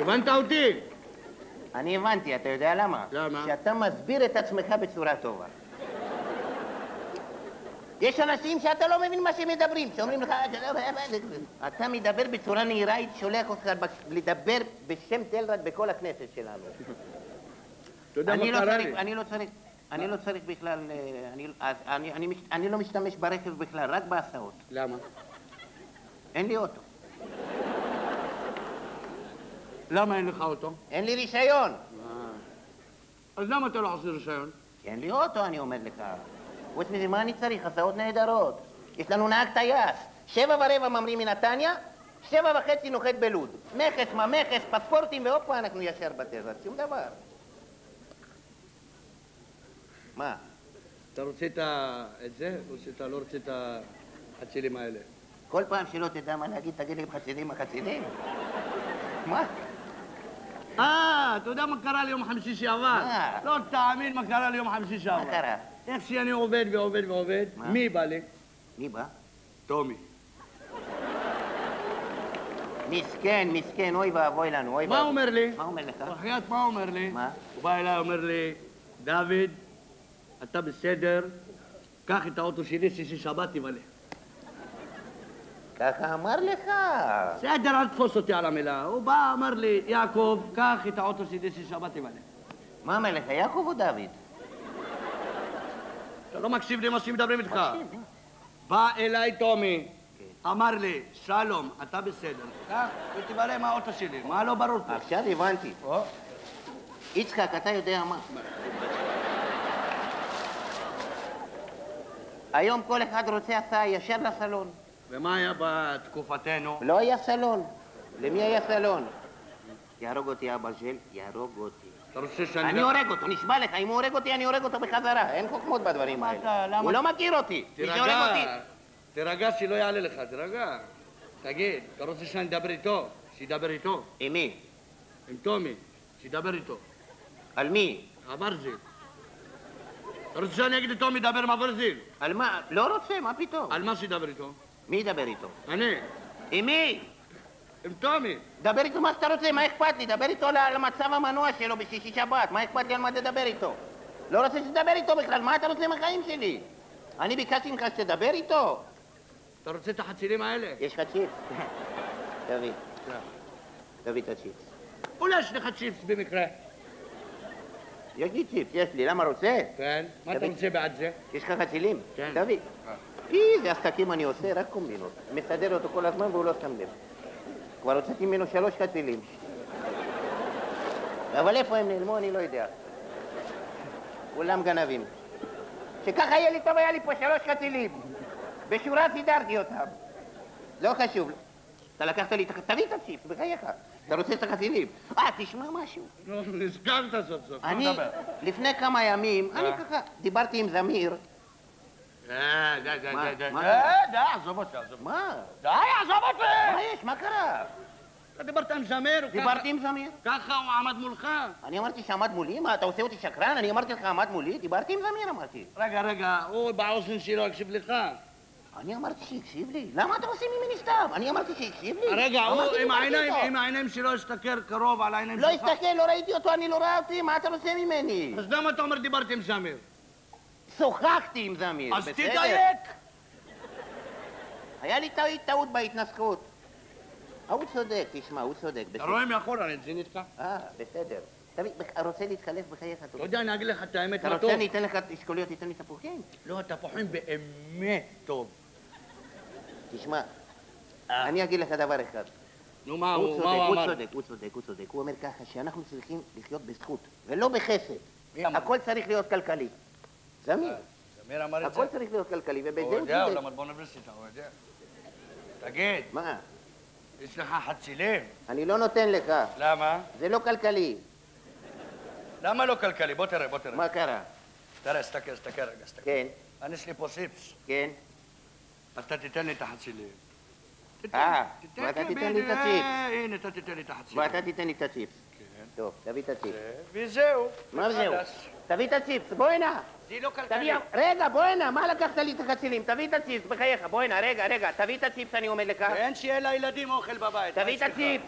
הבנת אותי? אני הבנתי, אתה יודע למה? למה? שאתה מסביר את עצמך בצורה טובה. יש אנשים שאתה לא מבין מה שהם מדברים, שאומרים לך, אתה מדבר בצורה נהירה, הייתי שולח אותך לדבר בשם תלרד בכל הכנסת שלנו. אתה יודע מה קרה לי? אני לא צריך בכלל, אני לא משתמש ברכב בכלל, רק בהסעות. למה? אין לי אוטו. למה אין לך אוטו? אין לי רישיון. אז למה אתה לא עושה רישיון? אין לי אוטו, אני אומר לך. חוץ מזה, מה אני צריך? הסעות נהדרות. יש לנו נהג טייס. 7:15 ממריא מנתניה, 7:30 נוחת בלוד. מכס, מה מכס, פספורטים, והופה, אנחנו ישר בטבע. שום דבר. מה? אתה רוצה את זה, או שאתה לא רוצה את החצילים האלה? כל פעם שלא תדע מה להגיד, תגיד לי חצילים. מה? אתה יודע מה קרה לי יום חמישי שעבר? לא תאמין מה קרה לי יום חמישי שעבר. מה קרה? איך שאני עובד, מי בא לי? מי בא? טומי. מסכן, אוי ואבוי לנו, מה אומר לי? מה אומר לך? בחייאת, מה אומר לי? מה? הוא בא אליי, אומר לי, דוד, אתה בסדר, קח את האוטו שלי, שישי שבת תבלה. ככה אמר לך. בסדר, אל תפוס אותי על המילה. הוא בא, אמר לי, יעקב, קח את האוטו שלי, שישי שבת תבלה. מה אומר לך, יעקב או דוד? אתה לא מקשיב לי מה שמדברים איתך. מקשיב. בא אליי טומי, אמר לי, שלום, אתה בסדר, קח ותבלה עם האוטו שלי. מה לא ברור פה? עכשיו הבנתי. יצחק, אתה יודע מה? היום כל אחד רוצה הסעה ישר לסלון. ומה היה בתקופתנו? לא היה סלון. למי היה סלון? יהרוג אותי אבא של, יהרוג אותי. אתה רוצה שאני... אני הורג אותו, נשבע לך, אם הוא הורג אותי, אני הורג אותו בחזרה. אין חוכמות בדברים האלה. הוא לא מכיר אותי. תירגע שלא יעלה לך, תירגע. תגיד, אתה רוצה שאני אדבר איתו? שידבר איתו. עם מי? עם טומי, שידבר איתו. על מי? הברזיל. אתה רוצה שאני אגיד לטומי דבר עם הברזיל? על מה? לא רוצה, מה פתאום? על מה שידבר איתו? מי ידבר איתו? אני. עם מי? עם טומי. דבר איתו מה שאתה רוצה, מה אכפת לי? דבר איתו על מצב המנוע שלו בשישי שבת, מה אכפת לי על מה תדבר איתו? לא רוצה שתדבר איתו בכלל, מה אתה רוצה מהחיים שלי? אני ביקשתי ממך שתדבר איתו? אתה רוצה את החצילים האלה? יש לך צ'יפס? תביא את הצ'יפס. אולי יש לך צ'יפס במקרה. יש לי צ'יפס, יש לי, למה רוצה? כן, מה אתה רוצה בעד זה? יש לך חצילים? כן. תביא. איזה עסקים אני עושה, רק קומבינות. מסדר אותו כל הזמן והוא לא שם לב. כבר הוצאתי ממנו 3 חצילים. אבל איפה הם נעלמו, אני לא יודע. כולם גנבים. שככה יהיה לי טוב, היה לי פה 3 חצילים. בשורה סידרתי אותם. לא חשוב. אתה לקחת לי את תביא את הצ'יפס, בחייך. אתה רוצה את החצילים. תשמע משהו. נזכרת סוף סוף. אני, לפני כמה ימים, אני ככה דיברתי עם זמיר. די, עזוב אותי, עזוב. מה? די, עזוב אותי! מה יש? מה קרה? אתה דיברת עם זמיר? דיברתי עם זמיר. ככה הוא עמד מולך? אני אמרתי שעמד מולי? מה, אתה עושה אותי שקרן? אני אמרתי לך עמד מולי? דיברתי עם זמיר, אמרתי. רגע, הוא באוזן שלו הקשיב לך. אני אמרתי שהקשיב לי. למה אתה עושה ממני סתם? אני אמרתי שהקשיב לי. רגע, הוא עם העיניים שלו הסתכל קרוב על העיניים שלך. לא הסתכל, לא ראיתי אותו, אני לא ראה אותי. מה אתה רוצה ממני? אז למה אתה אומר דיברתי עם זמיר? שוחחתי עם זמיר, אז בסדר? תדייק! היה לי טעות בהתנסחות. הוא צודק, תשמע, הוא צודק. אתה רואה מאחור, אני אצין איתך? בסדר. תמיד, רוצה להתקלף בחייך. אתה יודע, אני אגיד לך את האמת מה טוב. אתה רוצה אני אתן לך אשכוליות, תיתן לי תפוחים? לא, התפוחים באמת טוב. תשמע, אני אגיד לך דבר אחד. נו, מה הוא אמר? הוא צודק. הוא אומר ככה, שאנחנו צריכים לחיות בזכות, ולא בחסד. מי אמר? הכל צריך להיות כלכלי. זמיר. זמיר אמר את זה? הכל צריך להיות כלכלי, ובזה הוא יודע, הוא למד באוניברסיטה, הוא יודע. תגיד. מה? יש לך חצילים? אני לא נותן לך. למה? זה לא כלכלי. למה לא כלכלי? בוא תראה. מה קרה? תראה, הסתכל רגע. כן. אני יש לי פה סיפס. כן. אתה תיתן לי את החצילים. ואתה תיתן לי את הצ'יפס. הנה, אתה תיתן לי את החצילים. ואתה תיתן לי את הצ'יפס. כן. טוב, תביא את הצ'יפס. וזהו. מה זהו? תביא את הצ'יפס, בוא הנה. זה לא כלכלי. רגע, בוא הנה, מה לקחת לי את החצילים? תביא את הצ'יפס, בחייך, בוא הנה, רגע, תביא את הצ'יפס, אני אומר לך. אין שיהיה לילדים אוכל בבית. תביא את הצ'יפס.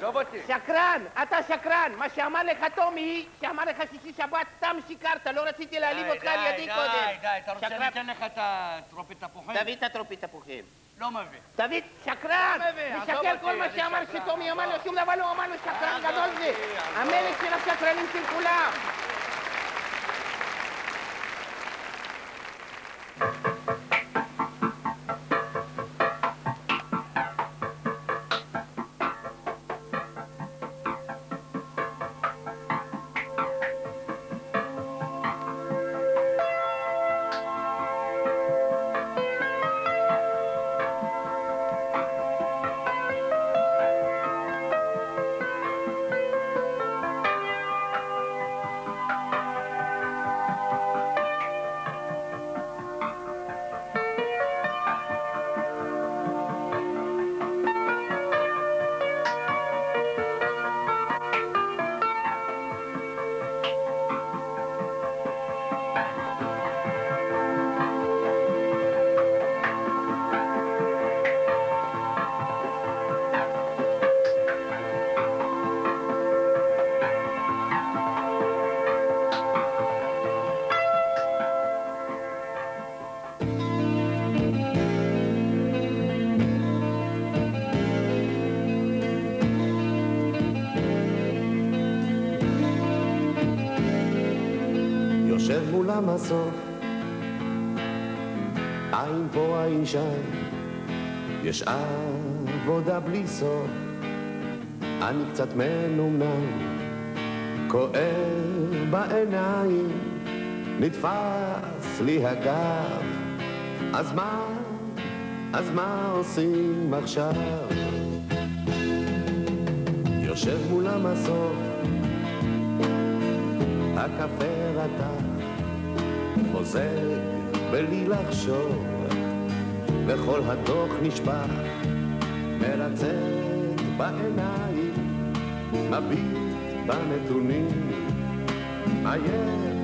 עזוב אותי. שקרן, אתה שקרן. מה שאמר לך טומי, שאמר לך שישי שבת, סתם שיקרת, לא רציתי להעליב אותך על ידי קודם. די, אתה רוצה ניתן לך את הטרופית תפוחים? תביא את הטרופית תפוחים. לא מביא. תביא, שקרן! משקר כל מה שאמר שטומי אמר לו, שום דבר לא אמר לו, שקרן גדול זה. המלך של השקרנים של כולם. יושב מול המסוף, עין פה עין שם, יש עבודה בלי סוף, אני קצת מנומנם, כואב בעיניים, נתפס לי הגב, אז מה עושים עכשיו? יושב מול המסוף, הקפה רתח, מוזג בלי לחשוב, וכל הדוח נשפך, מרצת בעיניים, מביט בנתונים, עייף,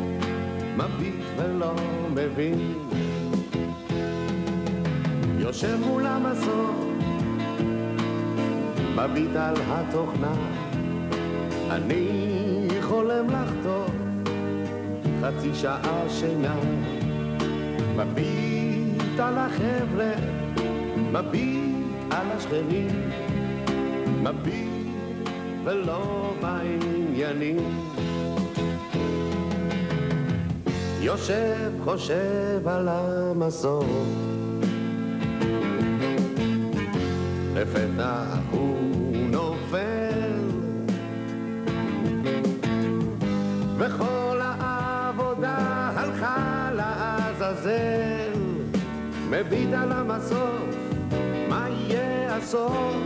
מביט ולא מבין. יושב מול המסוף, מביט על התוכנה, אני חולם לחטוף חצי שעה שינה, מביט על החבר'ה, מביט על השכנים, מביט ולא בעניינים. יושב חושב על המסוף, לפתע הוא נופל, וכל העבודה הלכה לעזאזל, מביט על המסוף, מה יהיה הסוף?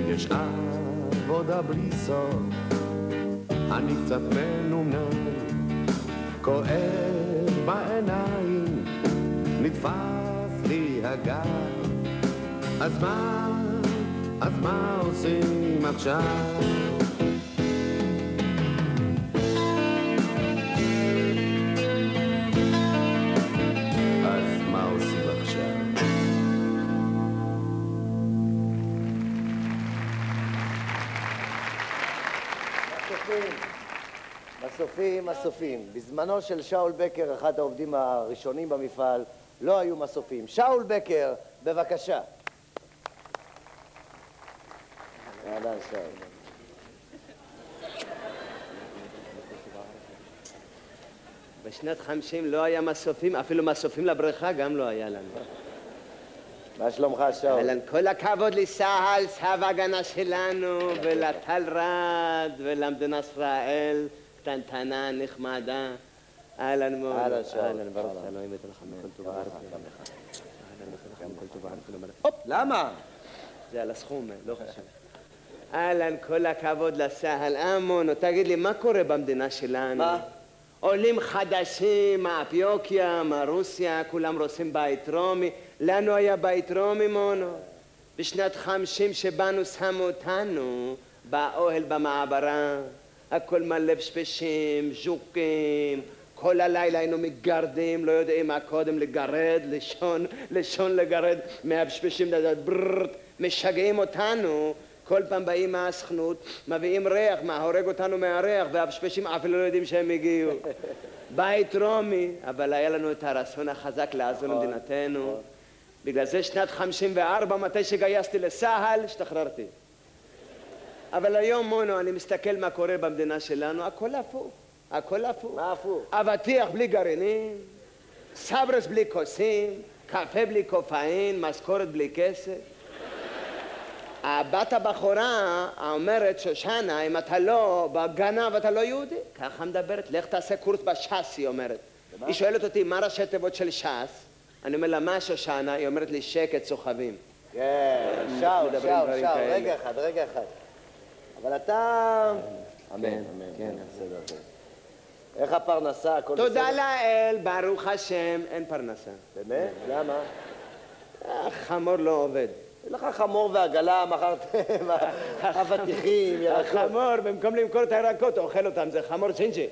יש עבודה בלי סוף, אני קצת מנומנם, כואב בעיניים, נתפס לי הגב, אז מה עושים עכשיו? מסופים. בזמנו של שאול בקר, אחד העובדים הראשונים במפעל, לא היו מסופים. שאול בקר, בבקשה. יאללה, שאול. בשנת 50 לא היה מסופים, אפילו מסופים לבריכה גם לא היה לנו. מה שלומך, שאול? אהלן, כל הכבוד לצה"ל, צבא ההגנה שלנו, ולתלרד, ולמדינת ישראל, קטנטנה, נחמדה. אהלן מונו. אהלן שאול. אהלן, ברוך אלוהים ייתן לך מכל טוב וארץ. אהלן, ייתן לך מכל טוב וארץ. הופ, למה? זה על הסכום, לא חשוב. אהלן, כל הכבוד לסהל. מונו, תגיד לי, מה קורה במדינה שלנו? מה? עולים חדשים, מאפיוקיה, מרוסיה, כולם רוצים בית רומי. לנו היה בית רומי, מונו. בשנת 50 שבאנו שמו אותנו באוהל במעברה. הכל מלא פשפשים, ז'וקים. כל הלילה היינו מגרדים, לא יודעים מה קודם, לגרד, לשון לגרד, מהפשפשים לדעת בררט, משגעים אותנו. כל פעם באים מהסכנות, מביאים ריח, הורג אותנו מהריח, והפשפשים אפילו לא יודעים שהם הגיעו. בית רומי, אבל היה לנו את הרצון החזק לעזור למדינתנו. בגלל זה שנת 54, מתי שגייסתי לצה"ל, השתחררתי. אבל היום, מונו, אני מסתכל מה קורה במדינה שלנו, הכל הפוך. הכל הפוך. מה הפוך? אבטיח בלי גרעינים, סברס בלי כוסים, קפה בלי קופאין, משכורת בלי כסף. הבת הבחורה אומרת, שושנה, אם אתה לא בגנב, אתה לא יהודי. ככה מדברת, לך תעשה קורס בש"ס, היא אומרת. היא שואלת אותי, מה ראשי תיבות של ש"ס? אני אומר לה, מה שושנה? היא אומרת לי, שקט סוחבים. כן, שאול, רגע אחד. אבל אתה... אמן, כן, בסדר. איך הפרנסה? הכל בסדר? תודה לאל, ברוך השם, אין פרנסה. באמת? למה? החמור לא עובד. אין לך חמור ועגלה, מכרתם אבטיחים, ירקות. החמור, במקום למכור את הירקות, אוכל אותם, זה חמור צ'ינג'י.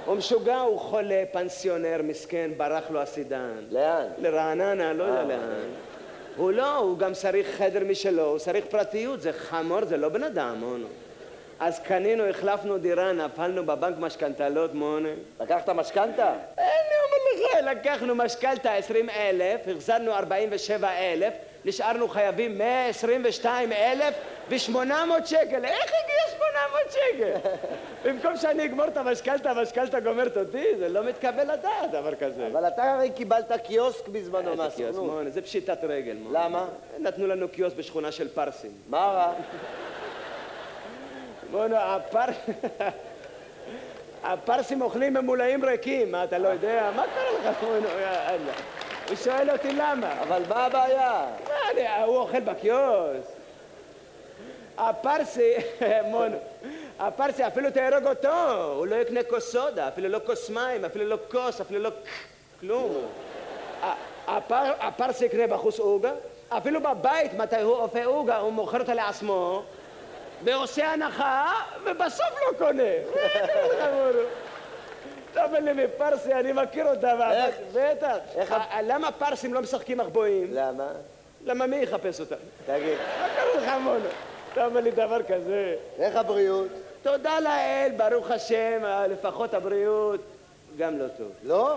הוא משוגע, הוא חולה, פנסיונר, מסכן, ברח לו הסידן. לאן? לרעננה, לא יודע לאן. הוא לא, הוא גם צריך חדר משלו, הוא צריך פרטיות, זה חמור, זה לא בן אדם, מונו. אז קנינו, החלפנו דירה, נפלנו בבנק משכנתלות, מונו. לקחת משכנתה? אני אומר לך, לקחנו משכנתה 20,000, החזרנו 47,000, נשארנו חייבים 122,000 ב-800 שקל. איך הגיע 800 שקל? במקום שאני אגמור את המשכנתה גומרת אותי, זה לא מתקבל לדעת דבר כזה. אבל אתה הרי קיבלת קיוסק בזמנו איזה קיוסק, מהסוכנות. מונו, זה פשיטת רגל, מונו. למה? נתנו לנו קיוסק בשכונה של פרסים. מה רע? מונו, הפרסים אוכלים ממולאים ריקים, מה אתה לא יודע? מה קרה לך, מונו? יאללה. הוא שואל אותי למה. אבל מה הבעיה? הוא אוכל בקיוסק. הפרסי, מונו, הפרסי אפילו תהרוג אותו, הוא לא יקנה כוס סודה, אפילו לא כוס מים, אפילו לא כוס, אפילו לא כלום. הפרסי יקנה בחוץ עוגה, אפילו בבית מתי הוא אופה עוגה, הוא מוכר אותה לעצמו, ועושה הנחה, ובסוף לא קונה. תאמר לי מפרסי, אני מכיר אותה. איך? בטח. למה פרסים לא משחקים מחבואים? למה? למה מי יחפש אותם? תגיד. מה קרה לך, מונו? תאמר לי דבר כזה. איך הבריאות? תודה לאל, ברוך השם, לפחות הבריאות גם לא טוב. לא?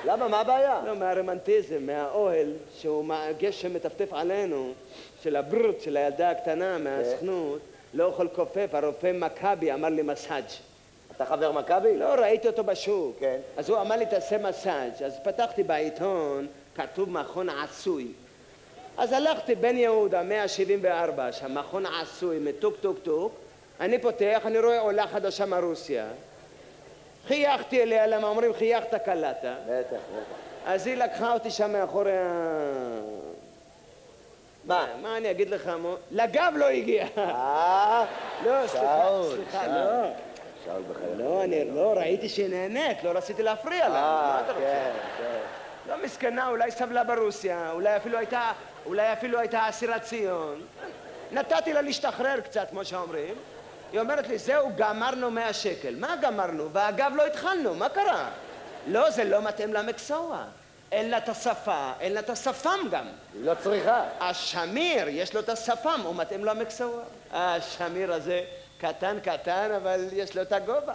למה? מה הבעיה? לא, מהרומנטיזם, מהאוהל, שהוא גשם מטפטף עלינו, של הברוט, של הילדה הקטנה, מהסכנות, לא אוכל כופף, הרופא מכבי אמר לי מסאג'. אתה חבר מכבי? לא, ראיתי אותו בשוק. כן. אז הוא אמר לי, תעשה מסאג'. אז פתחתי בעיתון, כתוב מכון עשוי. אז הלכתי בן יהודה, 174, שם מכון עשוי, מטוק טוק טוק. אני פותח, אני רואה עולה חדשה מרוסיה. חייכתי אליה, למה אומרים חייכת קלטת. בטח. אז היא לקחה אותי שם מאחורי מה? מה אני אגיד לך, לגב לא הגיע. לא, סליחה, לא. שאול בחייך. לא, אני לא, ראיתי שהיא נהנית, לא רציתי להפריע לה. מה אתה רוצה? כן. לא מסכנה, אולי סבלה ברוסיה, אולי אפילו הייתה אסירת ציון. נתתי לה להשתחרר קצת, כמו שאומרים. היא אומרת לי, זהו, גמרנו 100 שקל. מה גמרנו? ואגב, לא התחלנו, מה קרה? לא, זה לא מתאים למקצוע. אין לה את השפה, אין לה את השפם גם. היא לא צריכה. השמיר, יש לו את השפם, הוא מתאים למקצוע. השמיר הזה קטן, אבל יש לו את הגובה.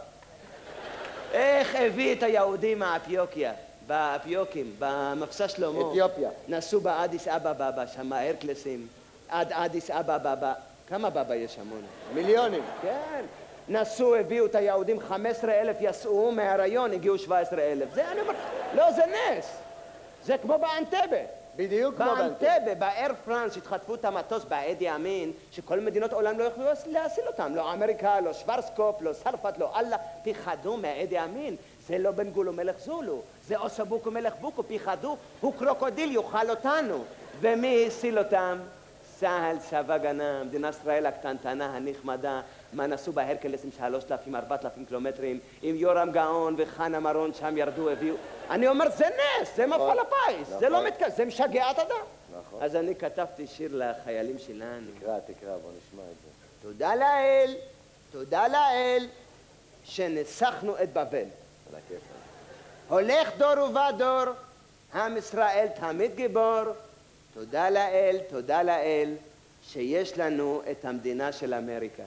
איך הביא את היהודים מהאפיוקיה? באפיוקים, במבצע שלמה. אתיופיה. נסעו באדיס אבא, שם הרקלסים. עד אדיס אבא. כמה בבא יש שם? מיליונים. כן. נסעו, הביאו את היהודים, 15,000 יסעו מהרעיון, הגיעו 17,000. זה אני אומר, לא, זה נס. זה כמו באנטבה. בדיוק כמו באנטבה, באייר פרנס, התחטפו את המטוס באדי אמין, שכל מדינות העולם לא יכלו להסיל אותם. לא אמריקה, לא שוורסקופ, לא צרפת, לא אללה, פחדו מאדי אמין. זה לא בן גולו מלך זולו, זה אוסבוקו מלך בוקו, פיחדו, הוא קרוקודיל, יאכל אותנו. ומי הסיל אותם? צה"ל, צבא הגנה, מדינת ישראל הקטנטנה, הנחמדה, מה נסעו בהרקלסים 3,000-4,000 קילומטרים, עם יורם גאון וחנה מרון שם ירדו, הביאו. אני אומר, זה נס, זה מפעל הפיס, זה לא מתקדם, זה משגע את אדם. אז אני כתבתי שיר לחיילים שלנו. תקרא, בוא נשמע את זה. תודה לאל, שנסחנו את בבל. הולך דור ובא דור, עם ישראל תמיד גיבור. תודה לאל, שיש לנו את המדינה של אמריקה.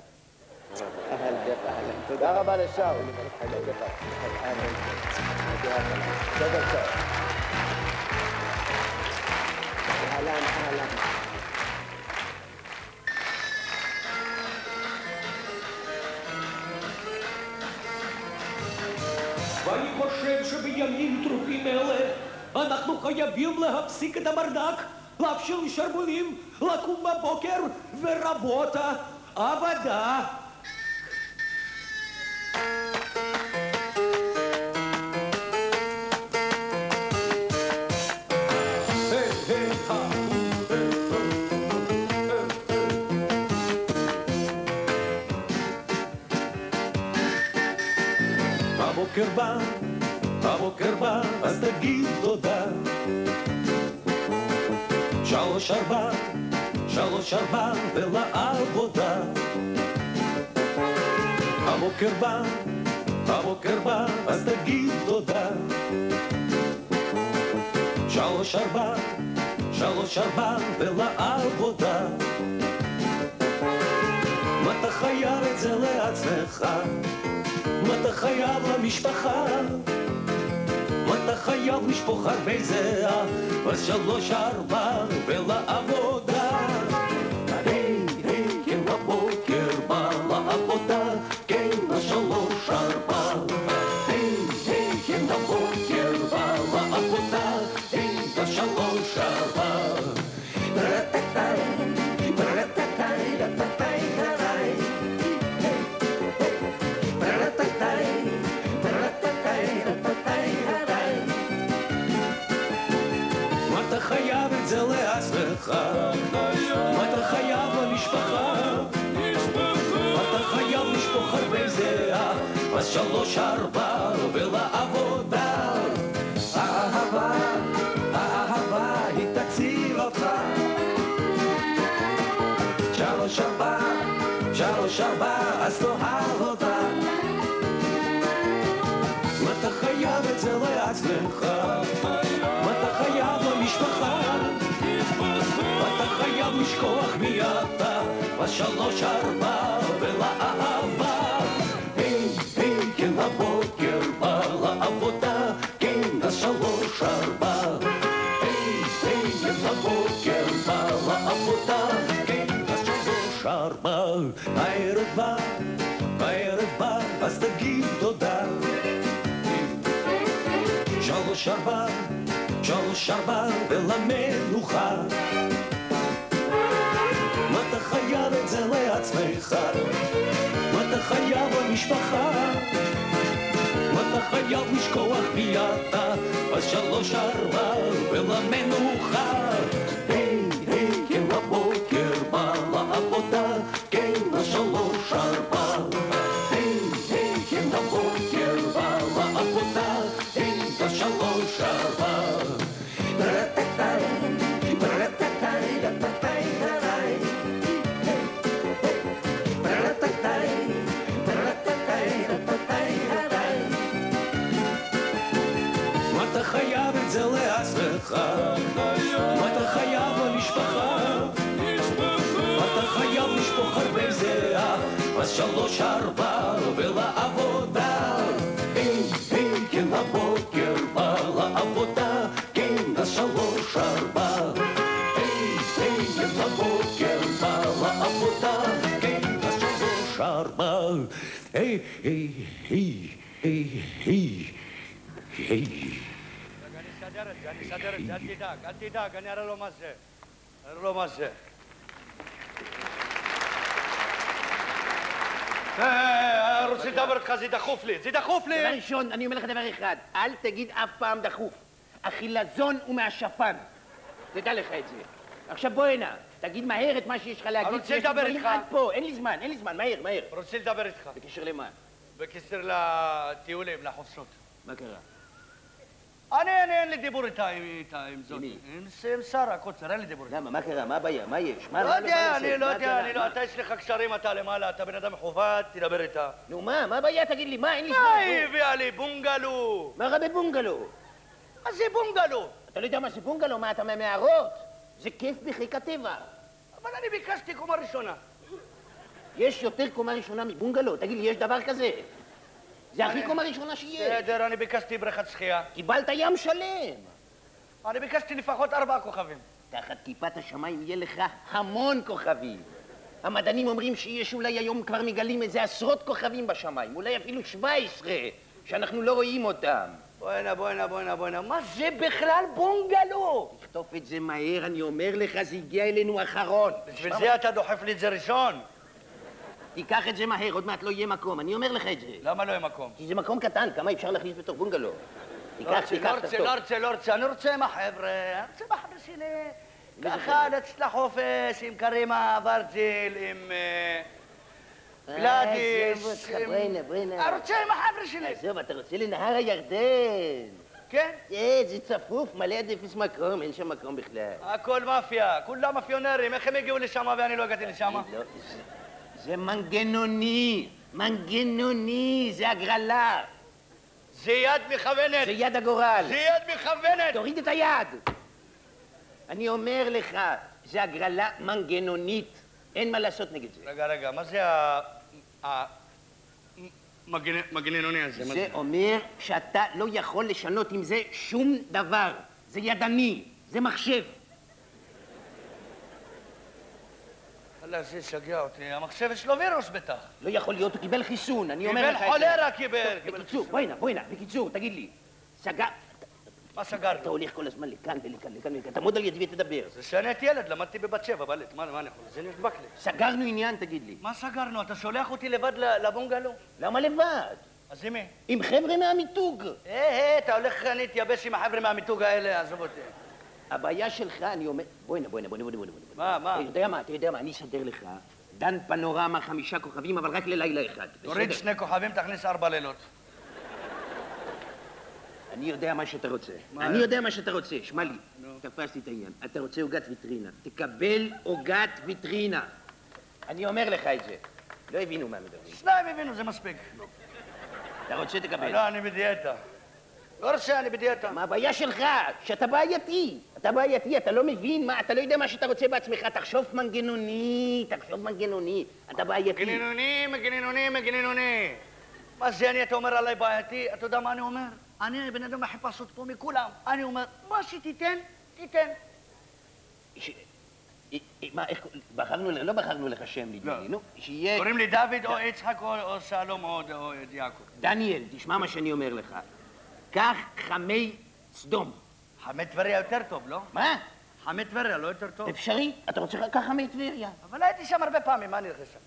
תודה רבה לשאול. בסדר שאול. אהלן. ואני חושב שבימים טרופים אלה אנחנו חייבים להפסיק את הברדק, להפשיל שרוולים, לקום בבוקר ורבות עבודה. הבוקר בא, אז תגיד תודה. 3-4 ולעבודה. הבוקר בא, אז תגיד תודה. 3-4 ולעבודה. מה אתה חייב את זה לעצמך? מה אתה חייב למשפחה? מה אתה חייב לשפוך הרבה זהה? אז 3-4 ולעבודה. כן בבוקר בא לעבודה, כן 3-4. כן בבוקר בא לעבודה, כן 3-4. חייב את זה לעצמך, מה אתה חייב למשפחה? אתה חייב לשפוך הרבה זהה, אז 3-4 ולעבודה. האהבה היא תציל אותך. 3-4 אז תאהב אותה. מה אתה חייב את זה לעצמך? מה אתה חייב למשפחה? אתה חייב לשכוח מי אתה, ב3-4 ולאהבה. כן לבוקר בא לעבודה, כן 3-4. כן לבוקר בא לעבודה, כן 3-4. הערב בא, אז תגיד תודה. 3-4 ולמנוחה. מה אתה חייב את זה לעצמך? מה אתה חייב למשפחה? מה אתה חייב לשכוח מי אתה? אז 3-4 ולמנוחה. כן בבוקר בא לעבודה, כן 3-4. כן בבוקר בא לעבודה, כן 3-4. מה אתה חייב את זה לעצמך? מה אתה חייב למשפחה? אתה חייב לשפוך הרבה זהה, אז 3-4 ולעבודה. כן לבוקר בא לעבודה, כן 3-4. כן לבוקר בא לעבודה, כן 3-4. היי. אני אסדר את זה, אל תדאג, אני אראה לו מה זה. רוצה לדבר איתך, זה דחוף לי, זה דחוף לי! דבר ראשון, אני אומר לך דבר אחד, אל תגיד אף פעם דחוף. החילזון הוא מהשפן. תדע לך את זה. עכשיו בוא הנה, תגיד מהר את מה שיש לך להגיד. אני רוצה לדבר איתך. עד פה, אין לי זמן, מהר. רוצה לדבר איתך. בקשר למה? בקשר לטיולים, לחופשות. מה קרה? אין לי דיבור איתה, עם זאת. עם שרה, קוצר, אין לי דיבור איתה. למה? מה קרה? מה הבעיה? מה יש? לא יודע, אני לא יודע, אתה יש לך קשרים, אתה למעלה, אתה בן אדם מכובד, תדבר איתה. נו מה הבעיה? תגיד לי, מה? אין לי זמן. מה היא הביאה לי? בונגלו. מה רע בבונגלו? מה זה בונגלו? אתה לא יודע מה זה בונגלו? מה, אתה מהמערות? זה כיף בחיק הטבע. אבל אני ביקשתי קומה ראשונה. יש יותר קומה ראשונה מבונגלו? תגיד לי, יש דבר כזה? זה הכי קומה ראשונה שיש. בסדר, אני ביקשתי בריכת שחייה. קיבלת ים שלם. אני ביקשתי לפחות 4 כוכבים. תחת כיפת השמיים יהיה לך המון כוכבים. המדענים אומרים שיש אולי היום כבר מגלים איזה 10 כוכבים בשמיים, אולי אפילו 17, שאנחנו לא רואים אותם. בואנה, מה זה בכלל בונגלו? תכתוב את זה מהר, אני אומר לך, זה הגיע אלינו אחרון. בשביל זה אתה דוחף לי את זה ראשון? תיקח את זה מהר, עוד מעט לא יהיה מקום, אני אומר לך את זה. למה לא יהיה מקום? כי זה מקום קטן, כמה אפשר להכניס בתוך בונגלו? לא רוצה, אני רוצה עם החבר'ה, שלי. ככה לצאת לחופש עם קרימה ורזיל, עם גלדיס. בוא'נה. אני רוצה עם החבר'ה שלי. עזוב, אתה רוצה לנהר הירדן. כן? זה צפוף, מלא עד אפס מקום, אין שם מקום בכלל. הכל מאפיה, כולם מאפיונרים, איך הם הגיעו לשם ואני לא הגעתי לשם? זה מנגנוני, זה הגרלה. זה יד מכוונת. זה יד הגורל. זה יד מכוונת. תוריד את היד. אני אומר לך, זה הגרלה מנגנונית. אין מה לעשות נגד זה. רגע, מה זה המגננוני הזה? זה אומר שאתה לא יכול לשנות עם זה שום דבר. זה ידני, זה מחשב. אללה, זה שגע אותי. המחשב יש לו וירוס בטח. לא יכול להיות, הוא קיבל חיסון, אני אומר לך את זה. קיבל חולרה, קיבל. בקיצור, בוא'נה, בקיצור, תגיד לי. מה סגרנו? אתה הולך כל הזמן לכאן ולכאן, תעמוד על ידי ותדבר. זה שאני הייתי ילד, למדתי בבת שבע, בלט, מה אני יכול? זה נדבק לי. סגרנו עניין, תגיד לי. מה סגרנו? אתה שולח אותי לבד לבונגלו? למה לבד? אז עם מי? עם חבר'ה מהמיתוג. אתה הולך להתייבש עם החבר'ה מהמיתוג האלה, עזוב אותי. הבעיה שלך, אני אומר... בוא'נה. מה? אתה יודע מה, אני אסדר לך דן פנורמה 5 כוכבים, אבל רק ללילה אחד. תוריד 2 כוכבים, תכניס 4 לילות. אני יודע מה שאתה רוצה. שמע לי, תפסתי את העניין. אתה רוצה עוגת ויטרינה. תקבל עוגת ויטרינה. אני אומר לך את זה. לא הבינו מה מדברים. 2 הבינו, זה מספיק. אתה רוצה תקבל. לא, אני בדיאטה. לא רוצה, אני בדיאטה. מה הבעיה שלך? שאתה בעייתי. אתה לא מבין מה, אתה לא יודע מה שאתה רוצה בעצמך. תחשוב מנגנוני. אתה בעייתי. מגננוני. מה זה אתה אומר עליי בעייתי? אתה יודע מה אני אומר? אני בן אדם הכי פשוט פה מכולם. אני אומר, מה שתיתן, תיתן. מה, איך, לא בחרנו לך שם נדמה לי, נו? שיהיה... קוראים לי דוד או יצחק או שלום או יעקב. דניאל, תשמע מה שאני אומר לך. קח חמי סדום. חמי טבריה יותר טוב, לא? מה? חמי טבריה לא יותר טוב. אפשרי? אתה רוצה לקח חמי טבריה. אבל הייתי שם הרבה פעמים, מה אני הולך לשם?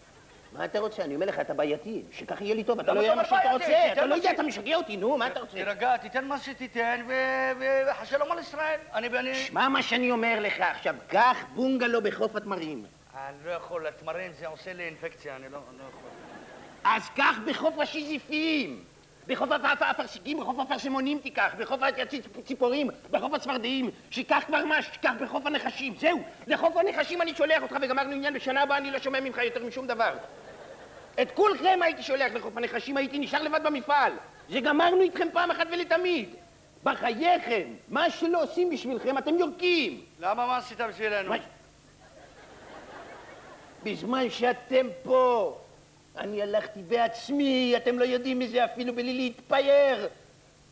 מה אתה רוצה? אני אומר לך, אתה בעייתי, שכך יהיה לי טוב, אתה לא יודע מה שאתה רוצה, אתה לא יודע, אתה משגע אותי, נו, מה אתה רוצה? תירגע, תיתן מה שתיתן, ושלום על ישראל. שמע מה שאני אומר לך עכשיו, קח בונגלו בחוף התמרים. אני לא יכול, התמרים זה עושה לי אינפקציה, אני לא יכול. אז קח בחוף השיזיפים, בחוף האפרסקים, בחוף האפרסמונים תיקח, בחוף הציפורים, בחוף הצפרדעים, שיקח כבר מה, שיקח בחוף הנחשים, זהו, לחוף הנחשים אני שולח אותך וגמרנו עניין, בשנה הבאה אני לא שומע ממך יותר משום דבר. את כולכם הייתי שולח לחוף הנחשים, הייתי נשאר לבד במפעל. זה גמרנו איתכם פעם אחת ולתמיד. בחייכם, מה שלא עושים בשבילכם אתם יורקים. למה מה עשית בשבילנו? בזמן שאתם פה, אני הלכתי בעצמי, אתם לא יודעים מזה אפילו בלי להתפייר.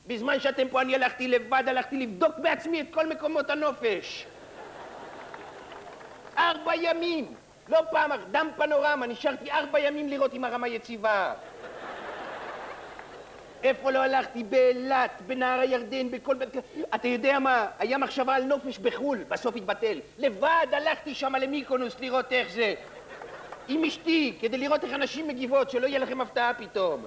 בזמן שאתם פה אני הלכתי לבד, הלכתי לבדוק בעצמי את כל מקומות הנופש. 4 ימים. לא פעם, דן פנורמה, נשארתי 4 ימים לראות אם הרמה יציבה. איפה לא הלכתי? באילת, בנהר הירדן, בכל... אתה יודע מה? היה מחשבה על נופש בחול, בסוף התבטל. לבד הלכתי שם למיקונוס לראות איך זה. עם אשתי, כדי לראות איך אנשים מגיבות, שלא יהיה לכם הפתעה פתאום.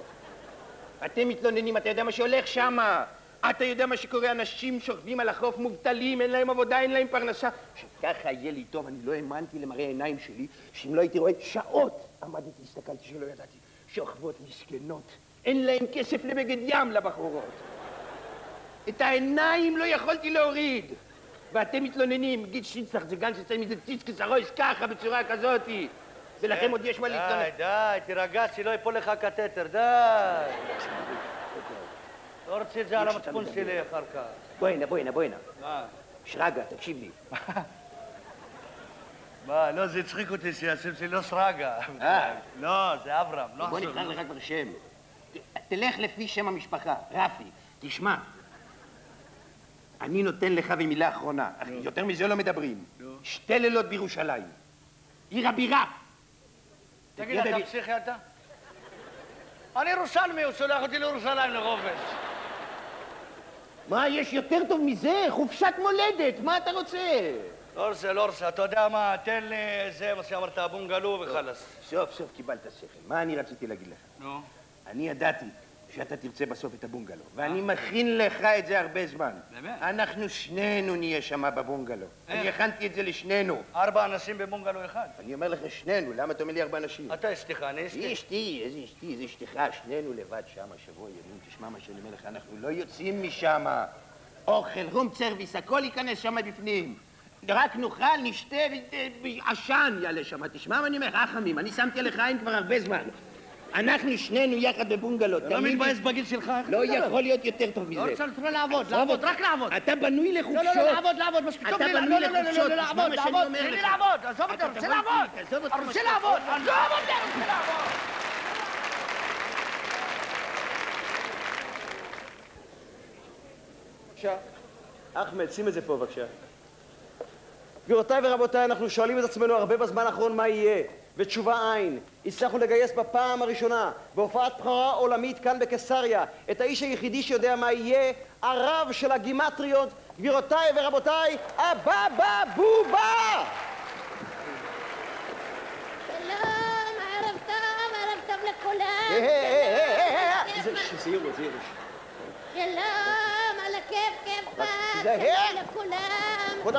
אתם מתלוננים, אתה יודע מה שהולך שמה? אתה יודע מה שקורה, אנשים שוכבים על החוף מובטלים, אין להם עבודה, אין להם פרנסה. שככה יהיה לי טוב, אני לא האמנתי למראה העיניים שלי, שאם לא הייתי רואה שעות, עמדתי, הסתכלתי שלא ידעתי, שוכבות מסכנות, אין להם כסף לבגד ים לבחורות. את העיניים לא יכולתי להוריד. ואתם מתלוננים, גיד שינצח זה גן שצא מזה ציצקס הראש ככה, בצורה כזאתי. ולכם עוד יש מה להתלונן. די, תירגע, שלא יפול לך קטטר, די. לא רוצה את זה על המצפון שלי אחר כך. בואינה. שרגא, תקשיב לי. מה, לא, זה הצחיק אותי שהשם שלי לא שרגא. לא, זה אברהם, לא בוא חשוב. נבחר לך כבר שם. תלך לפי שם המשפחה, רפי. תשמע, אני נותן לך במילה אחרונה. יותר מזה לא מדברים. 2 לילות בירושלים. עיר הבירה. תגיד, אתה פסיכי אתה? אני ירושלמי, הוא שולח אותי לירושלים לחופש. מה, יש יותר טוב מזה? חופשת מולדת, מה אתה רוצה? לא רוצה, אתה יודע מה, תן לי זה מה שאמרת, הבונגלו וחלאס. סוף קיבלת שכל. מה אני רציתי להגיד לך? נו. אני ידעתי שאתה תרצה בסוף את הבונגלו, ואני מכין לך את זה הרבה זמן. באמת? אנחנו שנינו נהיה שם בבונגלו. אני הכנתי את זה לשנינו. 4 אנשים בבונגלו אחד. אני אומר לך שנינו, למה אתה אומר לי 4 אנשים? אתה אשתך, אני אשתי. אשתי, איזה אשתי, איזה אשתך, שנינו לבד שם, שבוע ימים, תשמע מה שאני אומר לך, אנחנו לא יוצאים משם. אוכל, רום סרוויס, הכל ייכנס שם בפנים. רק נאכל, נשתה, עשן יעלה שם. תשמע מה אני אומר, רחמים, אני שמתי עליך עין כבר הרבה זמן. אנחנו שנינו יחד בבונגלו. אתה לא מתבאס בגיל שלך? לא יכול להיות יותר טוב מזה. לא רוצה לעבוד, רק לעבוד. אתה בנוי לחופשות. לא, לעבוד, מספיק טוב לי. אתה בנוי לחופשות. לעבוד, תן לי לעבוד. עזוב אותי, אני רוצה לעבוד. אני רוצה לעבוד. בבקשה. אחמד, שים את זה פה בבקשה. גבירותיי ורבותיי, אנחנו שואלים את עצמנו הרבה בזמן האחרון מה יהיה, ותשובה אין. הצלחנו לגייס בפעם הראשונה, בהופעת בכורה עולמית כאן בקיסריה, את האיש היחידי שיודע מה יהיה, הרב של הגימטריות, גבירותיי ורבותיי, הבבא בובה! שלום, ערב טוב לכולם. זהירו. שלום, על הכיף, תיזהר. שלום לכולם. כבוד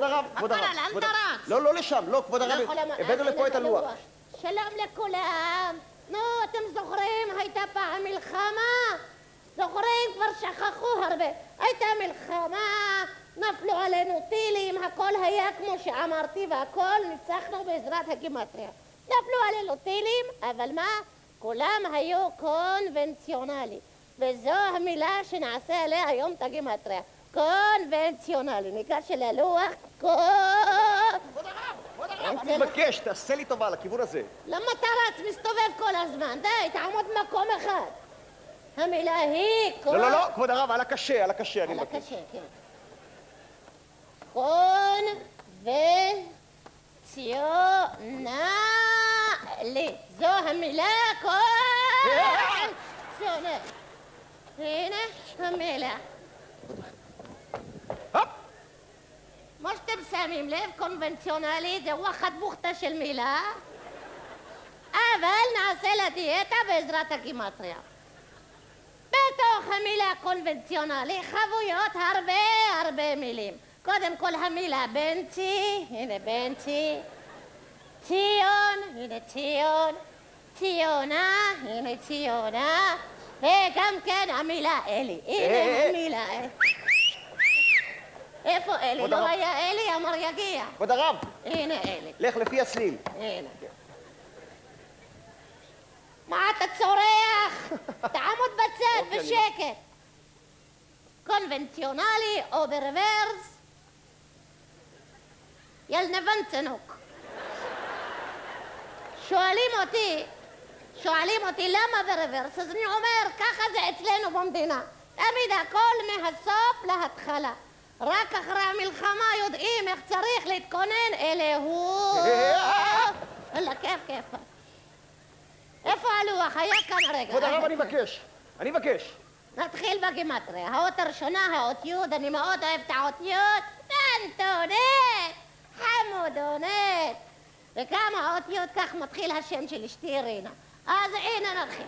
הרב. מה קרה, לאן אתה רץ? לא לשם, לא, כבוד הרב. הבאנו לפה את הלוח. שלום לכולם. נו, אתם זוכרים, הייתה פעם מלחמה? זוכרים, כבר שכחו הרבה. הייתה מלחמה, נפלו עלינו טילים, הכל היה כמו שאמרתי, והכל ניצחנו בעזרת הגימטריה. נפלו עלינו טילים, אבל מה? כולם היו קונבנציונלי. וזו המילה שנעשה עליה היום את הגימטריה. קונבנציונלי. ניגש אל הלוח. כבוד הרב, אני מבקש, תעשה לי טובה לכיוון הזה. למה אתה רץ, מסתובב כל הזמן? די, תעמוד במקום אחד. המילה היא לא, כבוד הרב, על הקשה, אני מבקש. על הקשה, כן. קונבנציונלי. זו המילה קונבנציונלי. הנה המילה. כמו שאתם שמים לב, קונבנציונלי זה וואחד בוכתה של מילה, אבל נעשה לה דיאטה בעזרת הגימטריה. בתוך המילה קונבנציונלי חבויות הרבה מילים. קודם כל המילה בנצי, הנה בנצי, ציון, הנה ציון, ציונה, הנה ציונה, וגם כן המילה אלי, הנה המילה אלי. איפה אלי? לא היה אלי, אמר יגיע. כבוד הרב. הנה אלי. לך לפי הצליל. הנה. מה אתה צורח? תעמוד בצד בשקט. קונבנציונלי או ברוורס? ילנבנצנוק. שואלים אותי למה ברוורס, אז אני אומר, ככה זה אצלנו במדינה. תמיד הכל מהסוף להתחלה. רק אחרי המלחמה יודעים איך צריך להתכונן אליהו. אללה, כיף. איפה הלוח? היה כאן רגע. כבוד הרב, אני מבקש. נתחיל בגימטריה. האות הראשונה, האות י', אני מאוד אוהב את האות י'. קנטונית, חמודונית. וכמה אותיות כך מתחיל השם של אשתי רינה. אז הנה נתחיל.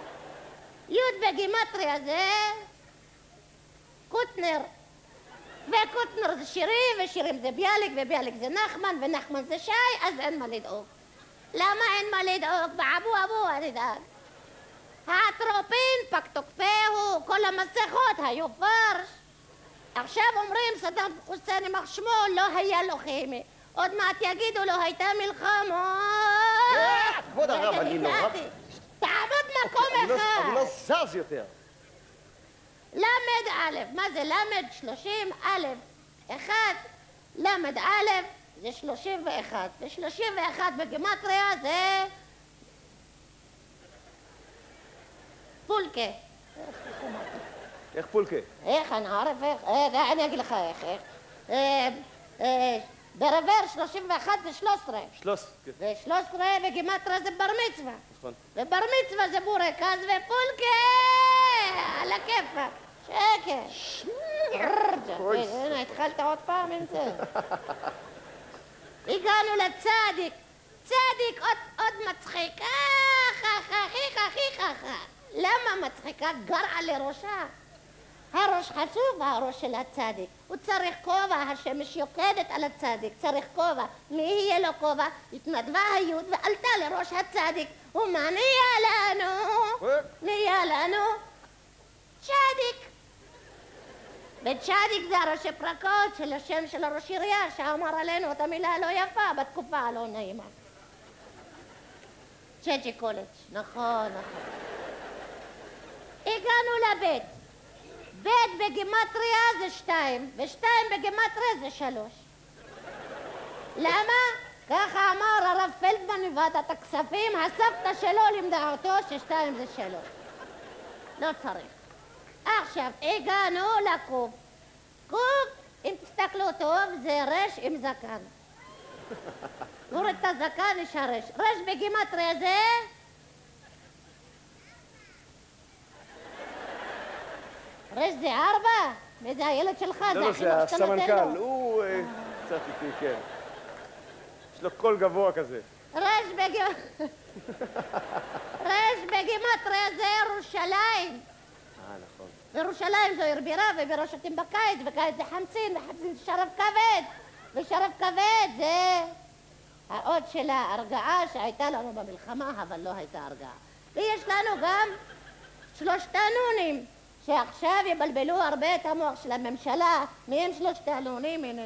י' בגימטריה זה קוטנר. וקוטנר זה שירים, ושירים זה ביאליק, וביאליק זה נחמן, ונחמן זה שי, אז אין מה לדאוג. למה אין מה לדאוג? באבו אבו אני אדאג. האטרופין, פג תוקפהו, כל המסכות היו פרש. עכשיו אומרים סדאם חוסיין יימח שמו, לא היה לו כימי. עוד מעט יגידו לו הייתה מלחמה. כבוד הרב, אני נורא... תעמוד מקום אחד. אני לא זז יותר. למד א', מה זה למד? 30 א', 1, למד א', זה 31, ו31 בגימטריה זה פולקה. איך פולקה? איך, אני ערף איך? אני אגיד לך איך. ברבר 31 זה 13. 13. ו13 בגימטריה זה בר מצווה. נכון. ובר מצווה זה בורקס ופולקה! על הכיפה. שקט. הנה, התחלת עוד פעם עם זה. הגענו לצדיק. צדיק עוד מצחיק. למה מצחיקה? גרעה לראשה. הראש חשוב, הראש של הצדיק. הוא צריך כובע, השמש יוקדת על הצדיק. צריך כובע. מי יהיה לו כובע? התנדבה היוד ועלתה לראש הצדיק. ומה נהיה לנו? נהיה לנו צדיק. וצדיק זה הראשי פרקות של השם של הראש עירייה שאמר עלינו את המילה הלא יפה בתקופה הלא נעימה. צ'צ'י קולג', נכון. הגענו לבית. בית בגימטריה זה 2, ו2 בגימטריה זה 3. למה? ככה אמר הרב פלדמן מוועדת הכספים, הסבתא שלו לימדה אותו ש2 זה 3. לא צריך. עכשיו, הגענו לקוף. קוף, אם תסתכלו טוב, זה רש עם זקן. תוריד את הזקן, יש הרש. רש בגימטריה זה... רש זה 4? וזה הילד שלך, זה לא, זה הסמנכ"ל, הוא קצת איתי, כן. יש לו קול גבוה כזה. רש בגימטריה זה ירושלים. נכון. ירושלים זו עיר בירה, ובירה שותים בקיץ, וקיץ זה חמסין, וחמסין זה שרף כבד. ושרף כבד זה האות של ההרגעה שהייתה לנו במלחמה, אבל לא הייתה הרגעה. ויש לנו גם 3 נונים. שעכשיו יבלבלו הרבה את המוח של הממשלה. מי הם 3 נונים? הנה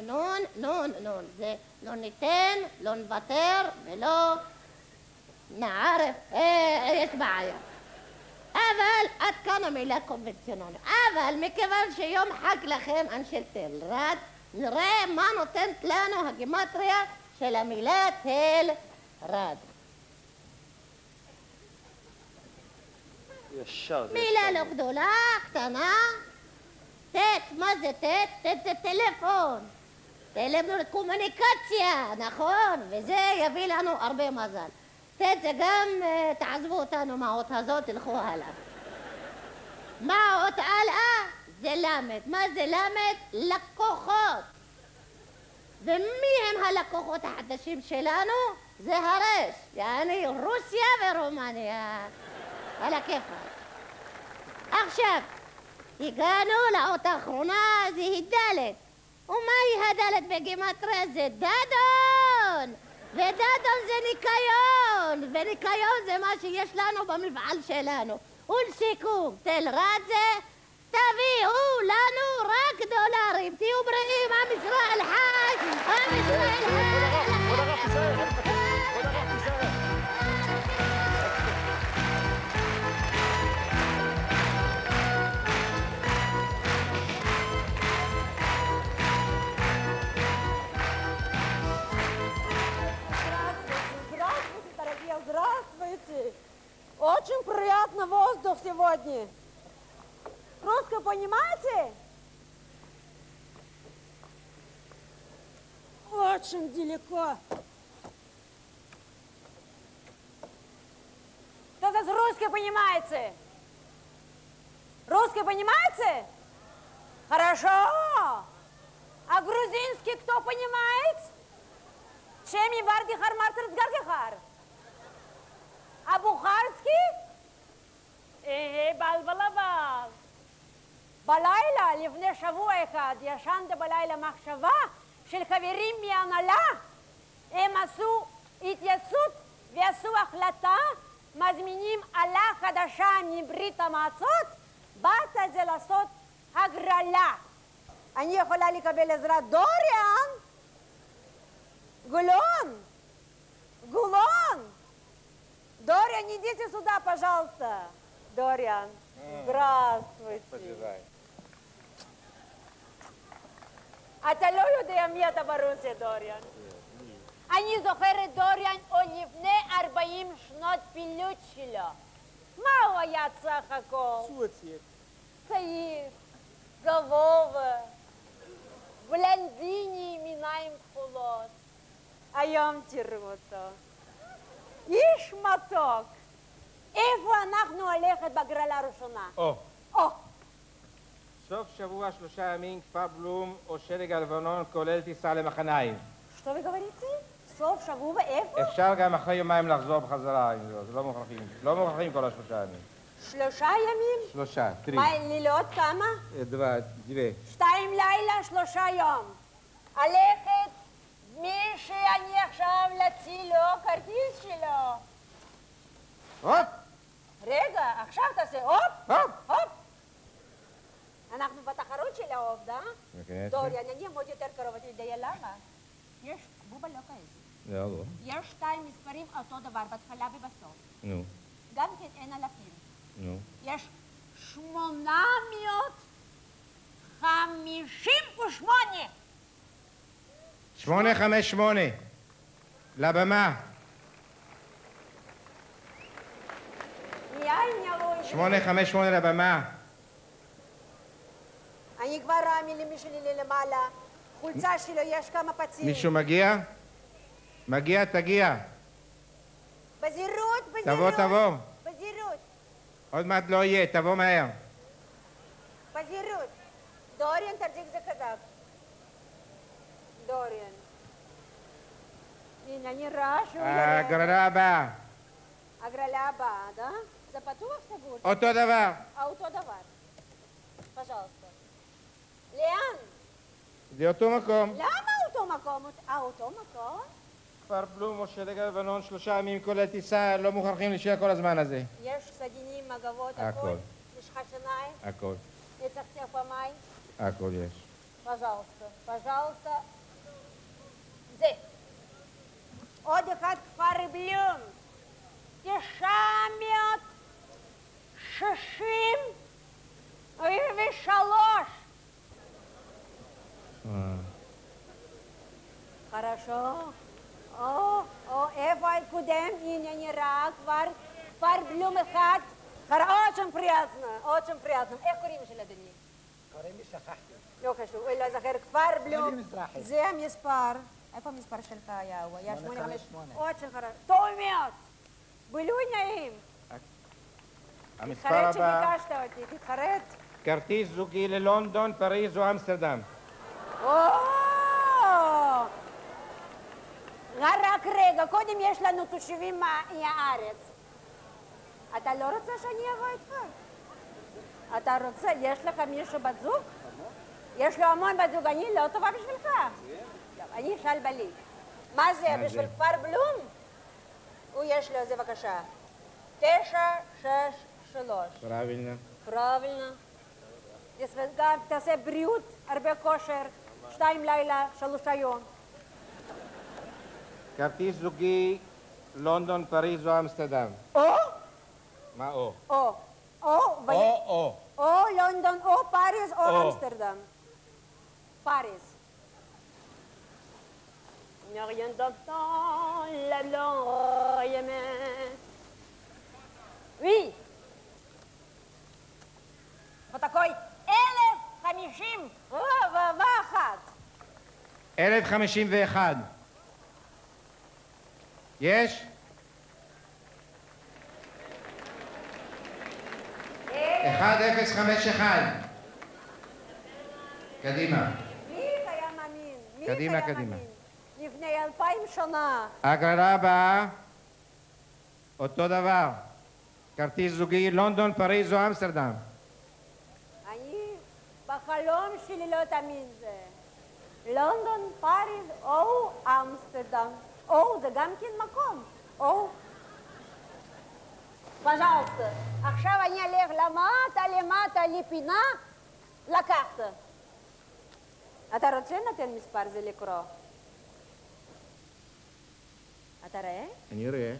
נון. זה לא ניתן, לא נוותר ולא נערף. יש בעיה. אבל עד כאן המילה קונבנציונלית. אבל מכיוון שיום חג לכם אנשי תל רד, נראה מה נותנת לנו הגימטריה של המילה תל רד. ישר. מילה לא גדולה, קטנה. ט', מה זה ט'? ט' זה טלפון. טלפון קומוניקציה, נכון? וזה יביא לנו הרבה מזל. ט' זה גם, תעזבו אותנו מהאות הזאת, תלכו הלאה. מה האות הלאה? זה למד. מה זה למד? לקוחות. ומי הם הלקוחות החדשים שלנו? זה הרש, יעני רוסיה ורומניה. על הכיפה. עכשיו, הגענו לאות האחרונה, זה ד'. ומהי הד' בגימטריה? זה דדון. ודדון זה ניקיון. וניקיון זה מה שיש לנו במפעל שלנו. ולסיכום, תל רד זה, תביאו לנו רק דולרים. תהיו בריאים, עם ישראל חי! עם ישראל חי! Здравствуйте! Очень приятно воздух сегодня. Русский понимаете? Очень далеко. Кто здесь русский понимаете? Русский понимаете? Хорошо. А грузинский кто понимает? Чеми варди хар мартер цгарки хар? А Бухарски? בלבלה בל. בלילה, לפני שבוע אחד, ישנתי בלילה מחשבה של חברים מהנהלה. הם עשו התייעצות ועשו החלטה, מזמינים עלה חדשה מברית המועצות, באת זה לעשות הגרלה. אני יכולה לקבל עזרת דוריאן? Гулен! Гулен! Дориан, идите сюда, пожалуйста. Дориан, здравствуйте. אתה לא יודע מי אתה ברוסיה, דוריאן. אני זוכרת דוריאן עוד לפני 40 שנות פעילות שלו. מה הוא היה סך הכל? צעיר, גבוה, בלנדיני עם עיניים כחולות. היום תראו אותו. איש מתוק. איפה אנחנו הולכת בגרלה הראשונה? סוף שבוע 3 ימים, כפר בלום או שלג הלבנון, כולל טיסה למחניים. что вы говорите? סוף שבוע איפה? אפשר גם אחרי יומיים לחזור בחזרה עם זאת, לא מוכרחים כל 3 ימים. 3 ימים? 3, 3. מה, לילות כמה? 2. 2 לילה, 3 יום. הלכת מי שאני עכשיו להציל לו כרטיס שלו. הופ! רגע, עכשיו תעשה הופ! הופ! אנחנו בתחרות של העובד, דוריאן, אני מאוד יותר קרוב, אתה יודע למה? יש, בובה לא כזה. לא. יש 2 מספרים אותו דבר, בהתחלה ובסוף. נו. גם כן אין אלפים. נו. יש 858. 858. לבמה. 858 לבמה. אני כבר רואה מילים שלי למעלה. חולצה שלו יש כמה פצעים. מישהו מגיע? מגיע, תגיע. בזהירות. תבוא. בזהירות. עוד מעט לא יהיה, תבוא מהר. בזהירות. דוריאן, תחזיק זה חזק. דוריאן. הנה, אני רואה שהוא יורד. הגרלה הבאה. הגרלה הבאה, да? זה פתוח סגור. אותו דבר. אותו דבר. פז'לסטה. לאן? זה אותו מקום. למה אותו מקום? אותו מקום? כפר בלום או שלג הלבנון, 3 ימים כולל טיסה, לא מוכרחים להישאר כל הזמן הזה. יש סדינים, מגבות, הכל? יש לך שיניים? הכל. לצחצח במים? הכל יש. פז'לסטה. זה. עוד אחד כפר בלום. 963. хорошо. איפה הקודם? הנה נראה כבר כפר בלום אחד. очень приятно. איך קוראים של אדוני? קוראים לי שכחתי. לא חשוב, לא זוכר. כפר בלום. זה המספר. איפה המספר שלך היה? הוא היה 858. очень хорошо. טוב מאוד. בילוי נעים. המספר הבא. תתחרט שביקשת אותי, תתחרט. כרטיס זוגי ללונדון, פריז או אמסטרדם. רק רגע, קודם יש לנו תושבים מהארץ. אתה לא רוצה שאני אבוא איתך? אתה רוצה, יש לך מישהו בת זוג? יש לו המון בת זוג, אני לא טובה בשבילך. אני אשאל בלי. מה זה, בשביל כפר בלום? הוא יש לו, זה בבקשה. 963. правильно. גם תעשה בריאות, הרבה כושר, 2 לילה, 3 יום. כרטיס זוגי, לונדון, פריז או אמסטרדם. מה או? או לונדון, או פריז, או אמסטרדם. פריז. Ne rien d'entend la blanche. Oui. בתקוי 1051. 1051. יש? 1051. קדימה. מי היה מאמין? קדימה. לפני לפני 2000 שנה. הגרלה הבאה, אותו דבר. כרטיס זוגי לונדון, פריז או אמסטרדם. אני בחלום שלי לא תמיד זה. לונדון, פריז או אמסטרדם. או זה גם כן מקום. או. פז'לסטה. עכשיו אני אלך למטה, לפינה, לקחת. אתה רוצה נותן מספר זה לקרוא? אתה רואה? אני רואה.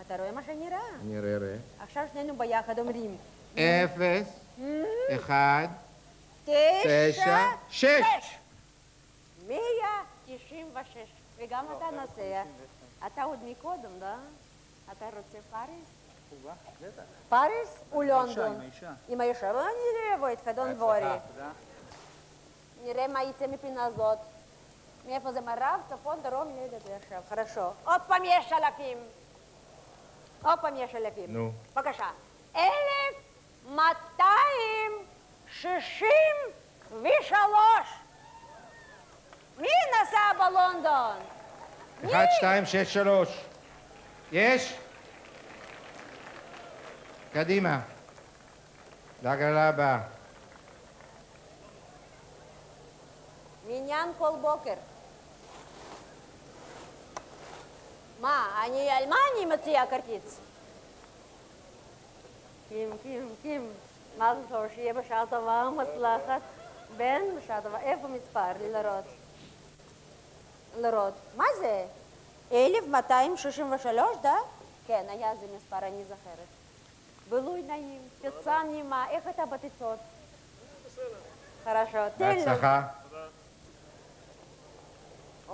אתה רואה מה שאני רואה? אני רואה. עכשיו שנינו ביחד אומרים. 0, 1, 9, 6. 196. וגם אתה נוסע. אתה עוד מקודם, לא? אתה רוצה פריז? פריז או לונדון? עם האישה. אבל אני אבוא איתך, דון בורי. נראה מה יצא מפינה זאת. מאיפה זה מערב, צפון, דרום, לא יודעת עכשיו. חרשו. עוד פעם יש אלפים. עוד פעם יש אלפים. נו. בבקשה. 1263. מי נסע בלונדון? 1, 2, 6, 3. יש? קדימה. להגרלה הבאה. מניין כל בוקר. מה, על מה אני מציעה כרטיס? קים. מה זה טוב, שיהיה בשעה טובה ומצלחת. בן בשעה טובה. איפה מספר? לראות. מה זה? 1263, דה? כן, היה זה מספר, אני זוכרת. בילוי נעים, פיצה נעימה. איך אתה בטיסות? хорошо. בהצלחה. О,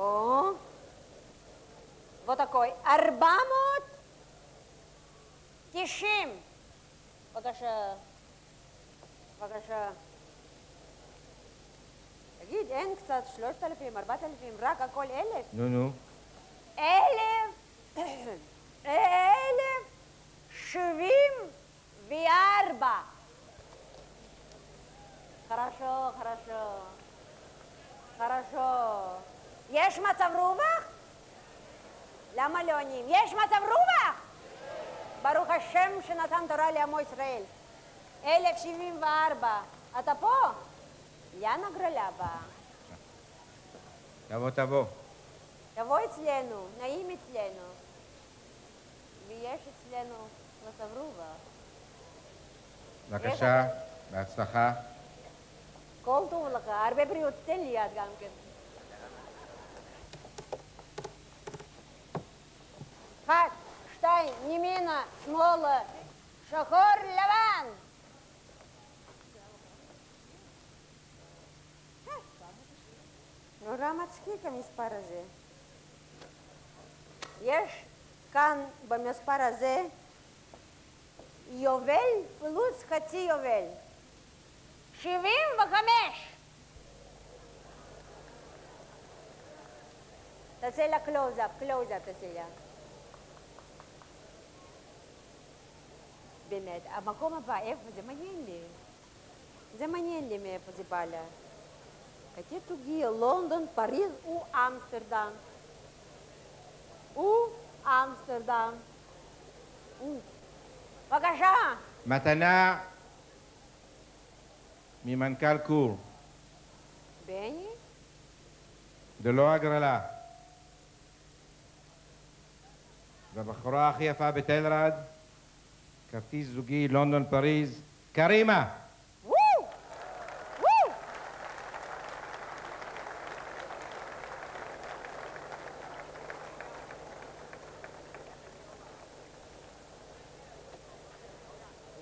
вот такой. 490. בבקשה. תגיד, אין קצת 3,000, 4,000, רק הכל 1,000? נו. 1,074. хорошо. יש מצב רוח? למה לא עונים? יש מצב רוח? ברוך השם שנתן תורה לעמו ישראל. 1,074. אתה פה? לאן הגרלה הבאה? תבוא. תבוא אצלנו, נעים אצלנו. ויש אצלנו מצב רוח. בבקשה, בהצלחה. כל טוב לך, הרבה בריאות, תן לי יד גם כן. 1, 2, ימינה, שמאלה, שחור, לבן. נורא מצחיק המספר הזה. יש כאן במספר הזה יובל פלוס חצי יובל. 75. תעשה לה קלוזאפ תעשה לה. באמת, המקום הבא, איפה זה? מעניין לי מאיפה זה בא לה. хотя תגיע לונדון, פריז אמסטרדם. בבקשה. מתנה ממנכ"ל קור. בני? זה לא הגרלה. והבחורה הכי יפה בתל-רד, כרטיס זוגי לונדון פריז, קרימה.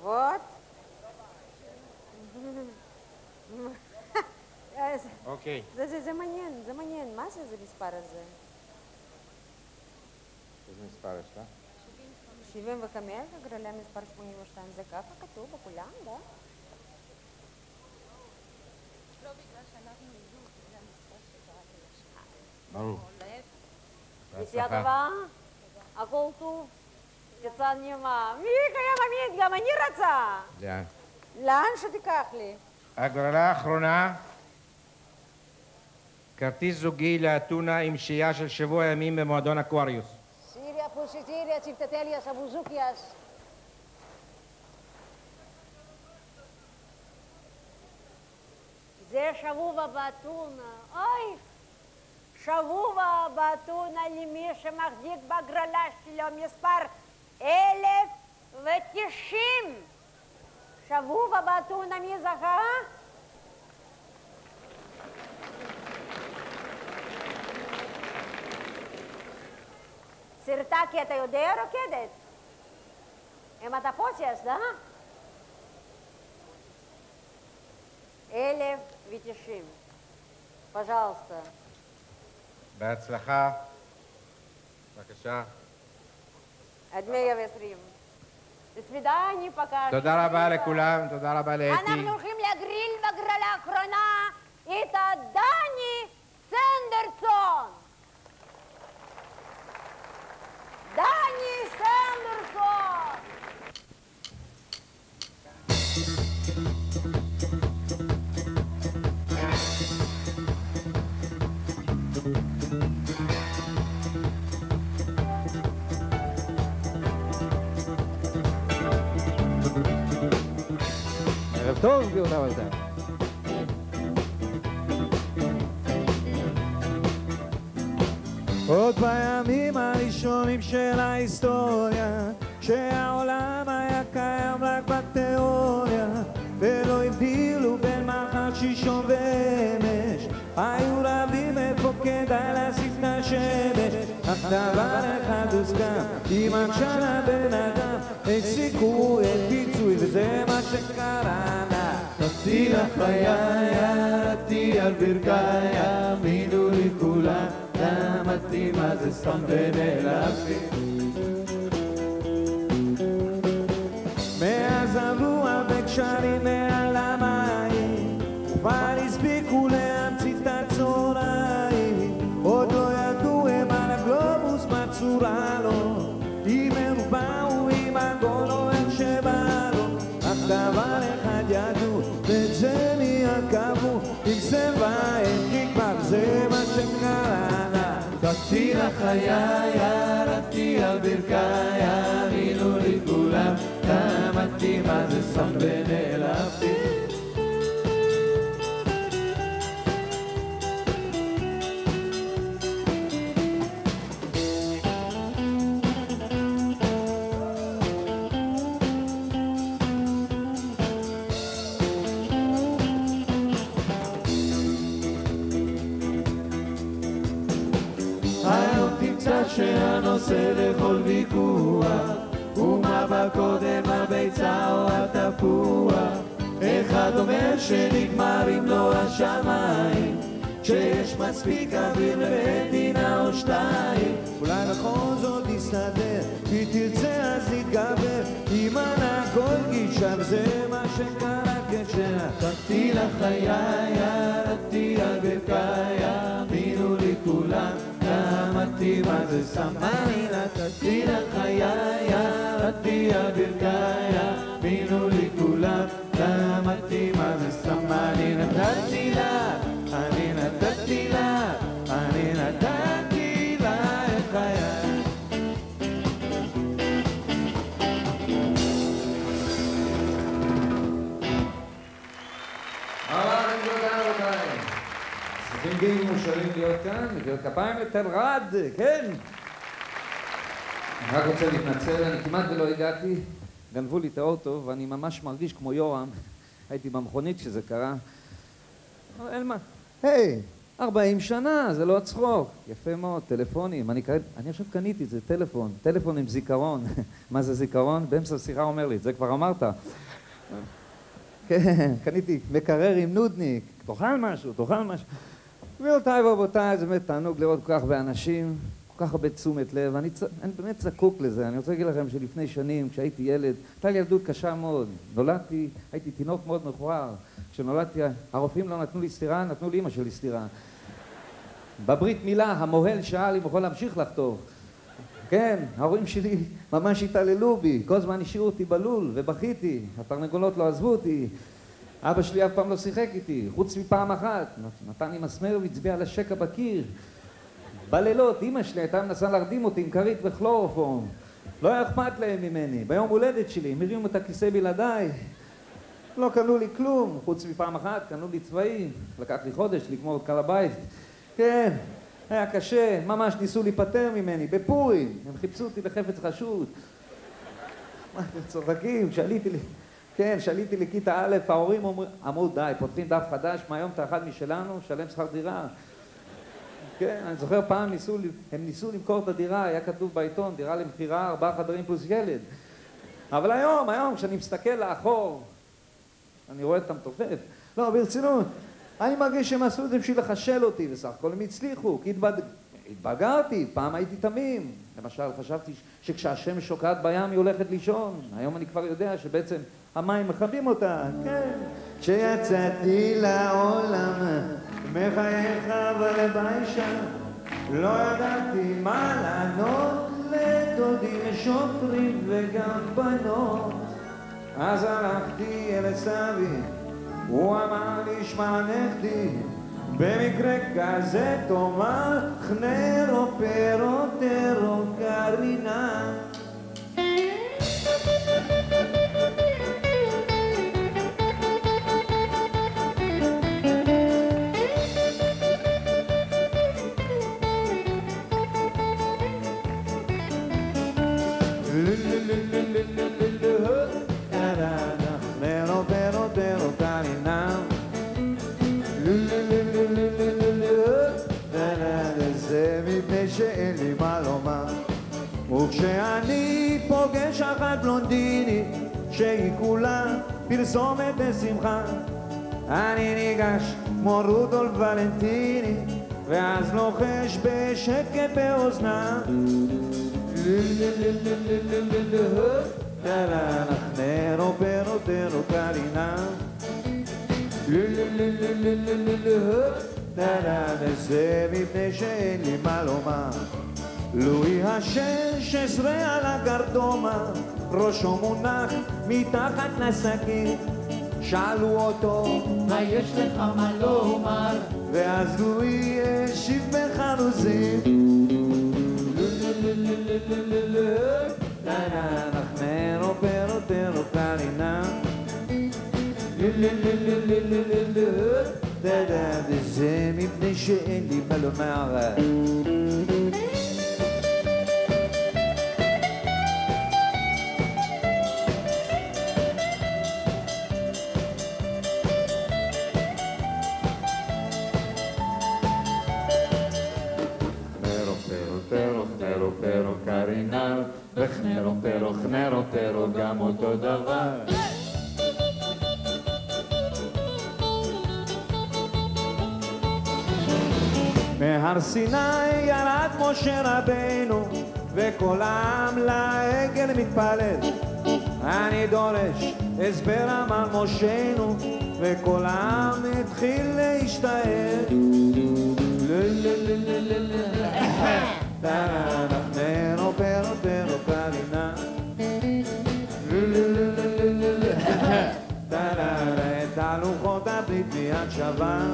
Вот. אוקיי. זה מעניין, מה זה מספר הזה? איזה מספר יש לה? 75, הגרלה מספר 82, זה ככה כתוב בכולם, לא? לא בגלל שאנחנו זוג, זה המספר שקראתי לשם. ברור. נסיעה טובה, הכל טוב, פיצה נעימה. מי קיים עמית? גם אני רצה. לאן? לאן שתיקח לי? הגרלה האחרונה כרטיס זוגי לאתונה עם שהייה של שבוע ימים במועדון אקווריוס. סיריה פוסיטיריה ציפטטליאס אבוזוקיאס. זה שבוע באתונה. אוי! שבוע באתונה למי שמחזיק בהגרלה שלו מספר 1090. שבוע באתונה מי זכה? סרטה כי אתה יודע רוקדת? אם אתה פוסיאס, לא? 1090. פז'לסטה. בהצלחה. בבקשה. עד 120. לסבידני פקה. תודה רבה לכולם, תודה רבה לאתי. אנחנו הולכים להגריל בגרלה האחרונה את דני סנדרסון. דני סנדרסון! ערב טוב, גאולה ולדה. עוד בימים הראשונים של ההיסטוריה, שהעולם היה קיים רק בתיאוריה, ולא הבדילו בין מחר שישון ואמש, היו רבים איפה כדאי להסיף את השמש. אך דבר אחד הוסכם, אם עכשיו הבן אדם הפסיקו את פיצוי, וזה מה שקרה לה. רצתי לחיי, ירדתי על ברכיי, האמינו לי כולם, למדתי מה זה סתם ונעלבתי. מאז עברו הרבה קשרים מעל המים, כבר הספיקו להמציא את הצהריים, עוד לא ידעו הם על הגלובוס מה צורה לו, אם הם באו עם עגול או איך שבא לו. אך דבר אחד ידעו, ואת זה נהיה קבעו, עם סבא אין כבר זה מה שקרה לה. רצתי לחיי, ירדתי על ברכיי, האמינו לי כולם, למדתי מה זה סתם ונעלבתי. שהנושא לכל ויכוח הוא מה בא קודם, הביצה או התפוח. אחד אומר שנגמר אם לא השמיים, שיש מספיק אוויר למדינה או שתיים. אולי בכל זאת יסתדר, כי תרצה אז נתגבר, אם הכל גישה וזה מה שקרה כשנתתי לחיי, ירדתי על ברכיי, האמינו לי כולם, למדתי מה זה סם. אני נתתי לחיי, ירדתי על ברכיי, האמינו לי כולם, למדתי מה זה סם. אני נתתי לה, אני נתתי לה, אני נתתי לה את חיי. שמחים גאים ומאושרים להיות כאן, מחיאות כפיים לתל רד, כן. אני רק רוצה להתנצל, אני כמעט ולא הגעתי, גנבו לי את האוטו ואני ממש מרגיש כמו יורם, הייתי במכונית כשזה קרה. אין מה, היי, 40 שנה, זה לא צחוק, יפה מאוד, טלפונים, אני עכשיו קניתי את זה, טלפון עם זיכרון. מה זה זיכרון? באמצע השיחה אומר לי, את זה כבר אמרת. כן, קניתי מקרר עם נודניק, תאכל משהו. גבירותיי ורבותיי, זה באמת תענוג לראות כל כך הרבה אנשים, כל כך הרבה תשומת לב, אני באמת זקוק לזה. אני רוצה להגיד לכם שלפני שנים, כשהייתי ילד, הייתה לי ילדות קשה מאוד. נולדתי, הייתי תינוק מאוד מכוער. כשנולדתי, הרופאים לא נתנו לי סטירה, נתנו לי אמא שלי סטירה. בברית מילה, המוהל שאל אם יכול להמשיך לחטוף. כן, ההורים שלי ממש התעללו בי, כל הזמן השאירו אותי בלול ובכיתי, התרנגולות לא עזבו אותי. אבא שלי אף פעם לא שיחק איתי, חוץ מפעם אחת. נתן לי מסמר והצביע על השקע בקיר. בלילות אמא שלי הייתה מנסה להרדים אותי עם כרית וכלורופורם. לא היה אכפת להם ממני. ביום הולדת שלי הם הרימו את הכיסא בלעדיי. לא קנו לי כלום, חוץ מפעם אחת קנו לי צבעים. לקח לי חודש לגמור את כל הבית. כן, היה קשה, ממש ניסו להיפטר ממני, בפורים. הם חיפשו אותי לחפץ חשוד. מה אתם צוחקים? שעליתי לכיתה א', ההורים אמרו די, פותחים דף חדש, מהיום אתה אחד משלנו, שלם שכר דירה. כן, אני זוכר פעם הם ניסו למכור את הדירה, היה כתוב בעיתון, דירה למכירה, 4 חדרים פלוס ילד. אבל היום, כשאני מסתכל לאחור, אני רואה את המתופף. לא, ברצינות, אני מרגיש שהם עשו את זה בשביל לחשל אותי, וסך הכל הם הצליחו, כי התבגרתי, פעם הייתי תמים. למשל, חשבתי שכשהשמש שוקעת בים היא הולכת לישון. היום אני כבר יודע שבעצם המים מכבים אותה, כן. כשיצאתי לעולם, מחייך ולביישה, לא ידעתי מה לענות לדודים שוטרים וגם בנות. אז הלכתי אל סבי, הוא אמר לי, שמע נכדי, במקרה כזה תאמר חנרו פרו טרו קרינה. שאין לי מה לומר, וכשאני פוגש אחת בלונדינית שהיא כולה פרסומת בשמחה, אני ניגש כמו רודולף ולנטיני ואז לוחש בשקט באוזנה, נרו פרו טרו קרינה, זה מפני שאין לי מה לומר. לואי ה-16 על הגרדומה, ראשו מונח מתחת לשקית. שאלו אותו, מה יש לך מה לומר? ואז לואי השיב בחרוזים, נרו פרו טרו קרינה, זה מפני שאין לי מה לומר. חנרו פרו קרינה, וחנרו פרו גם אותו דבר. מהר סיני ירד משה רבנו, וכל העם לעגל מתפלל. אני דורש הסבר אמר משנו, וכל העם התחיל להשתעל. נרו פרו טרו קרינה, את הלוחות הברית מיד שווה,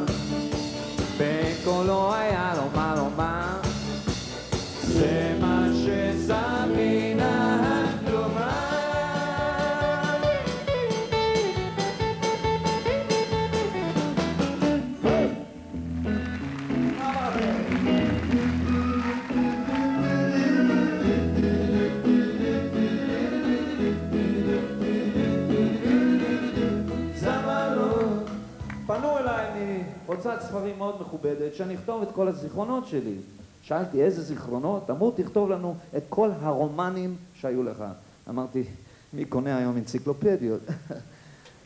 בקולו היה לו מה לומר, זה מה שסבינה לומר. פנו אליי מהוצאת ספרים מאוד מכובדת שאני אכתוב את כל הזיכרונות שלי. שאלתי איזה זיכרונות? אמרו תכתוב לנו את כל הרומנים שהיו לך. אמרתי, מי קונה היום אנציקלופדיות?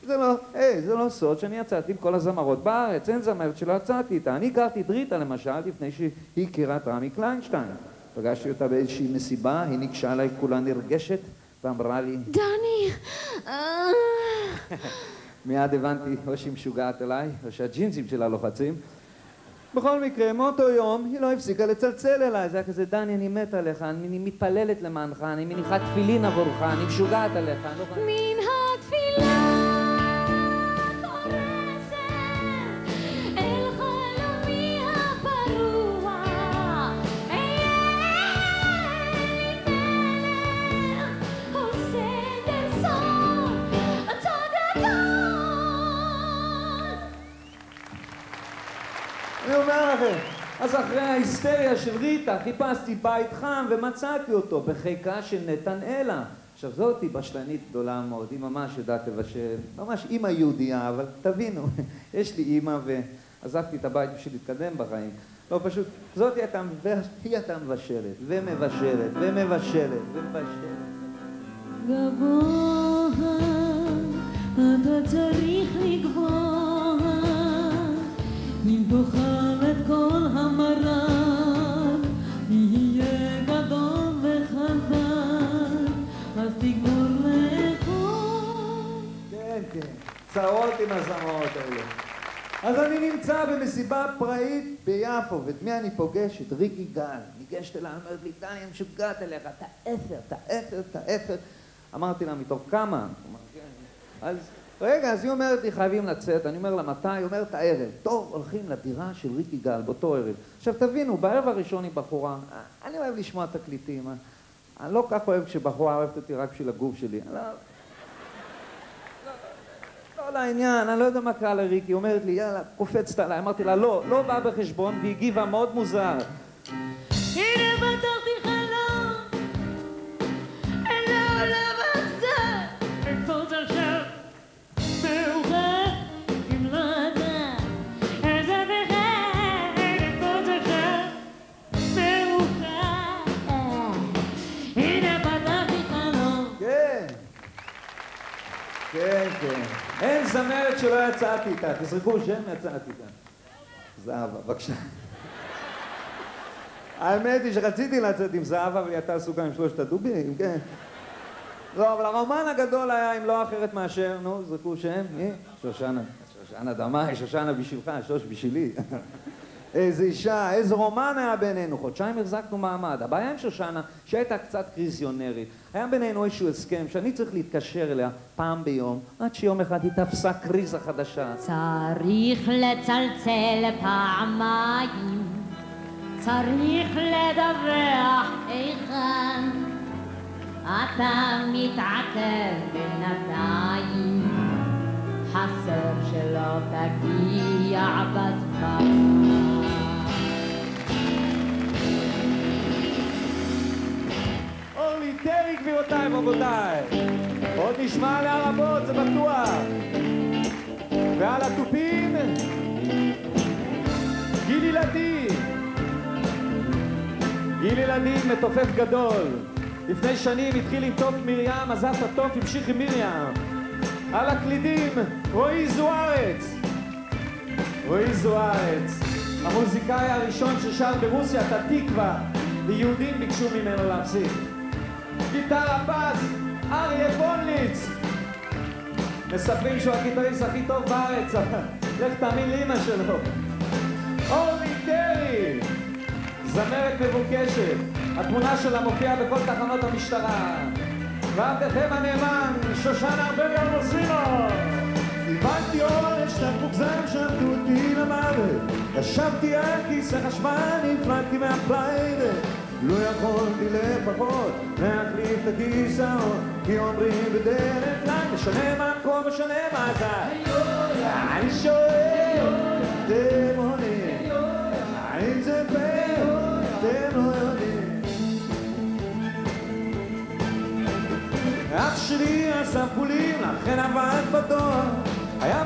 זה לא סוד שאני יצאתי עם כל הזמרות בארץ, אין זמרת שלא יצאתי איתה. אני הכרתי את ריטה למשל לפני שהיא הכירה את רמי קליינשטיין. פגשתי אותה באיזושהי מסיבה, היא ניגשה אליי כולה נרגשת ואמרה לי, דני! מיד הבנתי או שהיא משוגעת אליי או שהג'ינסים שלה לוחצים. בכל מקרה, מאותו יום היא לא הפסיקה לצלצל אליי. זה היה כזה, דני, אני מת עליך, אני מתפללת למענך, אני מניחה תפילין עבורך, אני משוגעת עליך. מן התפילה אז אחרי ההיסטריה של ריטה חיפשתי בית חם ומצאתי אותו בחיקה של נתנאלה. עכשיו זאתי בשלנית גדולה מאוד, היא ממש יודעת לבשל, ממש אימא יהודייה, אבל תבינו, יש לי אימא ועזבתי את הבית בשביל להתקדם בחיים. לא פשוט, זאתי הייתה מבשלת ומבשלת ומבשלת ומבשלת. גבוה, אתה צריך לגבוה, אם תאכל את כל המרק, יהיה גדול וחזק, אז תגמור לאכול. כן, כן, צרות עם הזמרות האלה. אז אני נמצא במסיבה פראית ביפו, ואת מי אני פוגש? את ריקי גל. ניגשת אליי, אומרת לי, דני, אני משוגעת אליך, אתה אפר. אמרתי לה, מתוך כמה? אז רגע, אז היא אומרת לי, חייבים לצאת. אני אומר לה, מתי? היא אומרת, הערב. טוב, הולכים לדירה של ריקי גל, באותו ערב. עכשיו תבינו, בערב הראשון היא בחורה, אני אוהב לשמוע תקליטים. אני לא כך אוהב כשבחורה אוהבת אותי רק בשביל הגוף שלי. לא לעניין, אני לא יודע מה קרה לריקי. היא אומרת לי, יאללה, קופצת עליי. אמרתי לה, לא בא בחשבון, והיא הגיבה מאוד מוזר. הנה פתחתי חלום, לא לבצע, לקפוץ עכשיו מאוחר, אם לא אתה, אז את אחד, לקפוץ עכשיו מאוחר. הנה פתחתי חלום. כן. אין זמרת שלא יצאתי איתה. תזרקו שם, יצאתי איתה. זהבה, בבקשה. האמת היא שרציתי לצאת עם זהבה, והיא הייתה עסוקה עם שלושת הדובים, כן. לא, אבל הרומן הגדול היה, אם לא אחרת מאשר, נו, זרקו שם, מי? שושנה דמאי, שושנה בשבילך, שוש בשבילי. איזה אישה, איזה רומן היה בינינו, חודשיים החזקנו מעמד. הבעיה עם שושנה, שהייתה קצת קריזיונרית. היה בינינו איזשהו הסכם שאני צריך להתקשר אליה פעם ביום, עד שיום אחד היא תפסה קריזה חדשה. צריך לצלצל פעמיים, צריך לדווח היכן אתה מתעכב בינתיים, חסר שלא תגיע בזמן. אורלי טרי, גבירותיי ורבותיי, עוד נשמע עליה רבות, זה בטוח. ועל התופים גיל ילדים מתופף גדול. לפני שנים התחיל עם תוף מרים, עזב את התוף, המשיך עם מרים. על הקלידים רועי זוארץ, המוזיקאי הראשון ששר ברוסיה את התקווה, ויהודים ביקשו ממנו להפסיק. גיטרה בס, אריה בונליץ. מספרים שהוא הגיטריסט הכי טוב בארץ, לך תאמין לאמא שלו. אורלי טרי, זמרת מבוקשת, התמונה שלה מופיעה בכל תחנות המשטרה. ועבדכם הנאמן, שושנה בן-ירמוזינו. קיבלתי עונש, קצת מוגזם, שעמדו אותי למוות. ישבתי על כיסא חשמל, נפלטתי מהפליידר. לא יכולתי לפחות להחליף את הכיסאות, כי אומרים בדרך כלל, משנה מה המקום, משנה מה אתה. אני שואל, אתם עונים, האם זה פייר, אתם לא יודעים. אח שלי עשה פולים, לכן עבד בדואר, היה